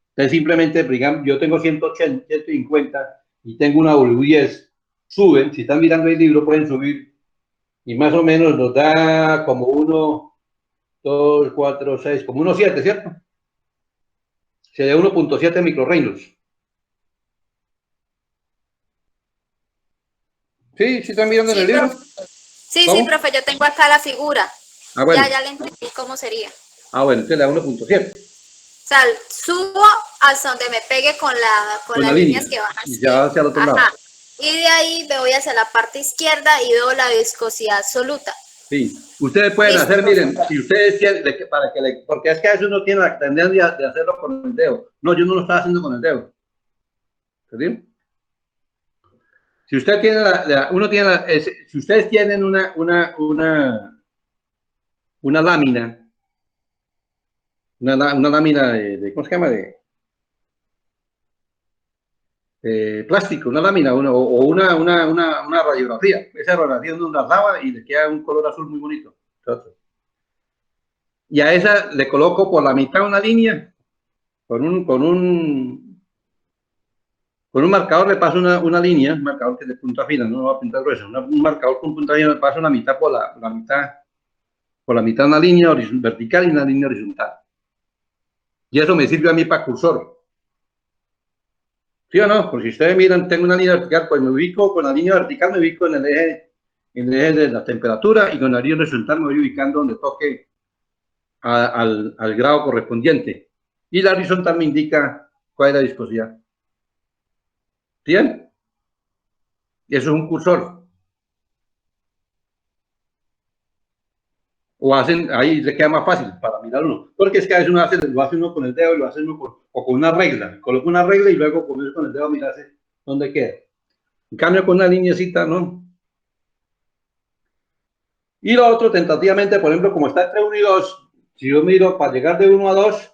Speaker 2: Entonces simplemente, digamos, yo tengo 180, 150 y tengo una W10. Suben, si están mirando el libro pueden subir y más o menos nos da como 1, 2, 4, 6, como 1,7, ¿cierto? Sería 1,7 microreinos. ¿Sí? ¿Sí están mirando en el
Speaker 3: Sí,
Speaker 2: libro?
Speaker 3: profe. Sí,
Speaker 2: ¿Cómo?
Speaker 3: profe, yo tengo acá la figura.
Speaker 2: Bueno.
Speaker 3: Ya le entendí cómo sería.
Speaker 2: Bueno, entonces le da 1,7.
Speaker 3: sea, subo hasta donde me pegue con
Speaker 2: Con
Speaker 3: las
Speaker 2: la línea.
Speaker 3: líneas que van
Speaker 2: Y ya hacia el otro lado.
Speaker 3: Ajá. Y de ahí me voy hacia la parte izquierda y veo la viscosidad absoluta.
Speaker 2: Sí, ustedes pueden
Speaker 3: Listo,
Speaker 2: hacer,
Speaker 3: profe.
Speaker 2: miren, si ustedes tienen, porque es que a veces uno tiene la tendencia de hacerlo con el dedo. No, yo no lo estaba haciendo con el dedo. ¿Sí? Si usted tiene si ustedes tienen una lámina, una lámina ¿cómo se llama? De plástico, una lámina, o una radiografía. Esa radiografía uno la lava y le queda un color azul muy bonito. Entonces, y a esa le coloco por la mitad una línea, con un marcador le paso una línea, un marcador que es de punta fina, no va a pintar gruesa, un marcador con punta fina le paso la mitad por la mitad una línea vertical y una línea horizontal. Y eso me sirve a mí para cursor. ¿Sí o no? Porque si ustedes miran, tengo una línea vertical, pues me ubico con la línea vertical, me ubico en el eje de la temperatura, y con la línea horizontal me voy ubicando donde toque al grado correspondiente. Y la horizontal me indica cuál es la viscosidad. ¿Bien? Y eso es un cursor. O hacen, ahí le queda más fácil para mirar uno. Porque es que a veces lo hace uno con el dedo y lo hace uno o con una regla. Coloca una regla y luego comienza con el dedo a mirarse dónde queda. En cambio, con una lineecita, ¿no? Y lo otro, tentativamente, por ejemplo, como está entre 1 y 2, si yo miro para llegar de 1 a 2,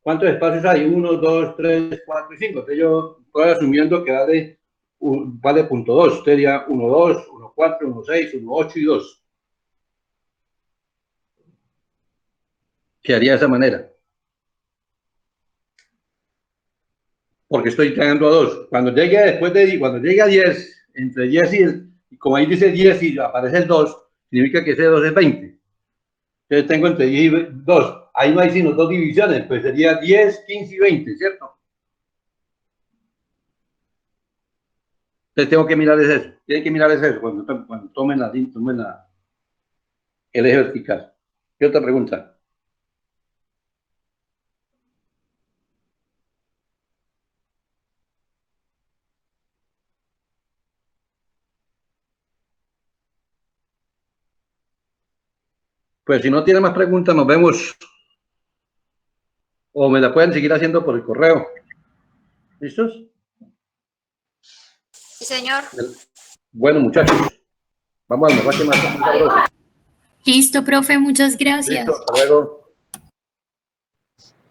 Speaker 2: ¿cuántos espacios hay? 1, 2, 3, 4 y 5. Entonces yo estoy asumiendo que vale punto 2. Usted diría 1, 2, 1, 4, 1, 6, 1, 8 y 2. Quedaría de esa manera. Porque estoy llegando a 2. Cuando llegue a 10, entre 10 y como ahí dice 10 y aparece el 2, significa que ese 2 es 20. Entonces tengo entre 10 y 2. Ahí no hay sino dos divisiones, pues sería 10, 15 y 20, ¿cierto? Entonces tengo que mirar eso. Tienen que mirar eso cuando tomen el eje vertical. ¿Qué otra pregunta? Pues si no tiene más preguntas, nos vemos. O me la pueden seguir haciendo por el correo. ¿Listos?
Speaker 3: Sí, señor.
Speaker 2: Bueno, muchachos. Vamos al mensaje más sabroso.
Speaker 4: Listo, profe, muchas gracias.
Speaker 2: Listo, hasta luego.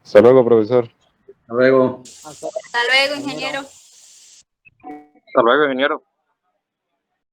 Speaker 1: Hasta luego, profesor.
Speaker 2: Hasta luego.
Speaker 3: Hasta luego, ingeniero.
Speaker 5: Hasta luego, ingeniero.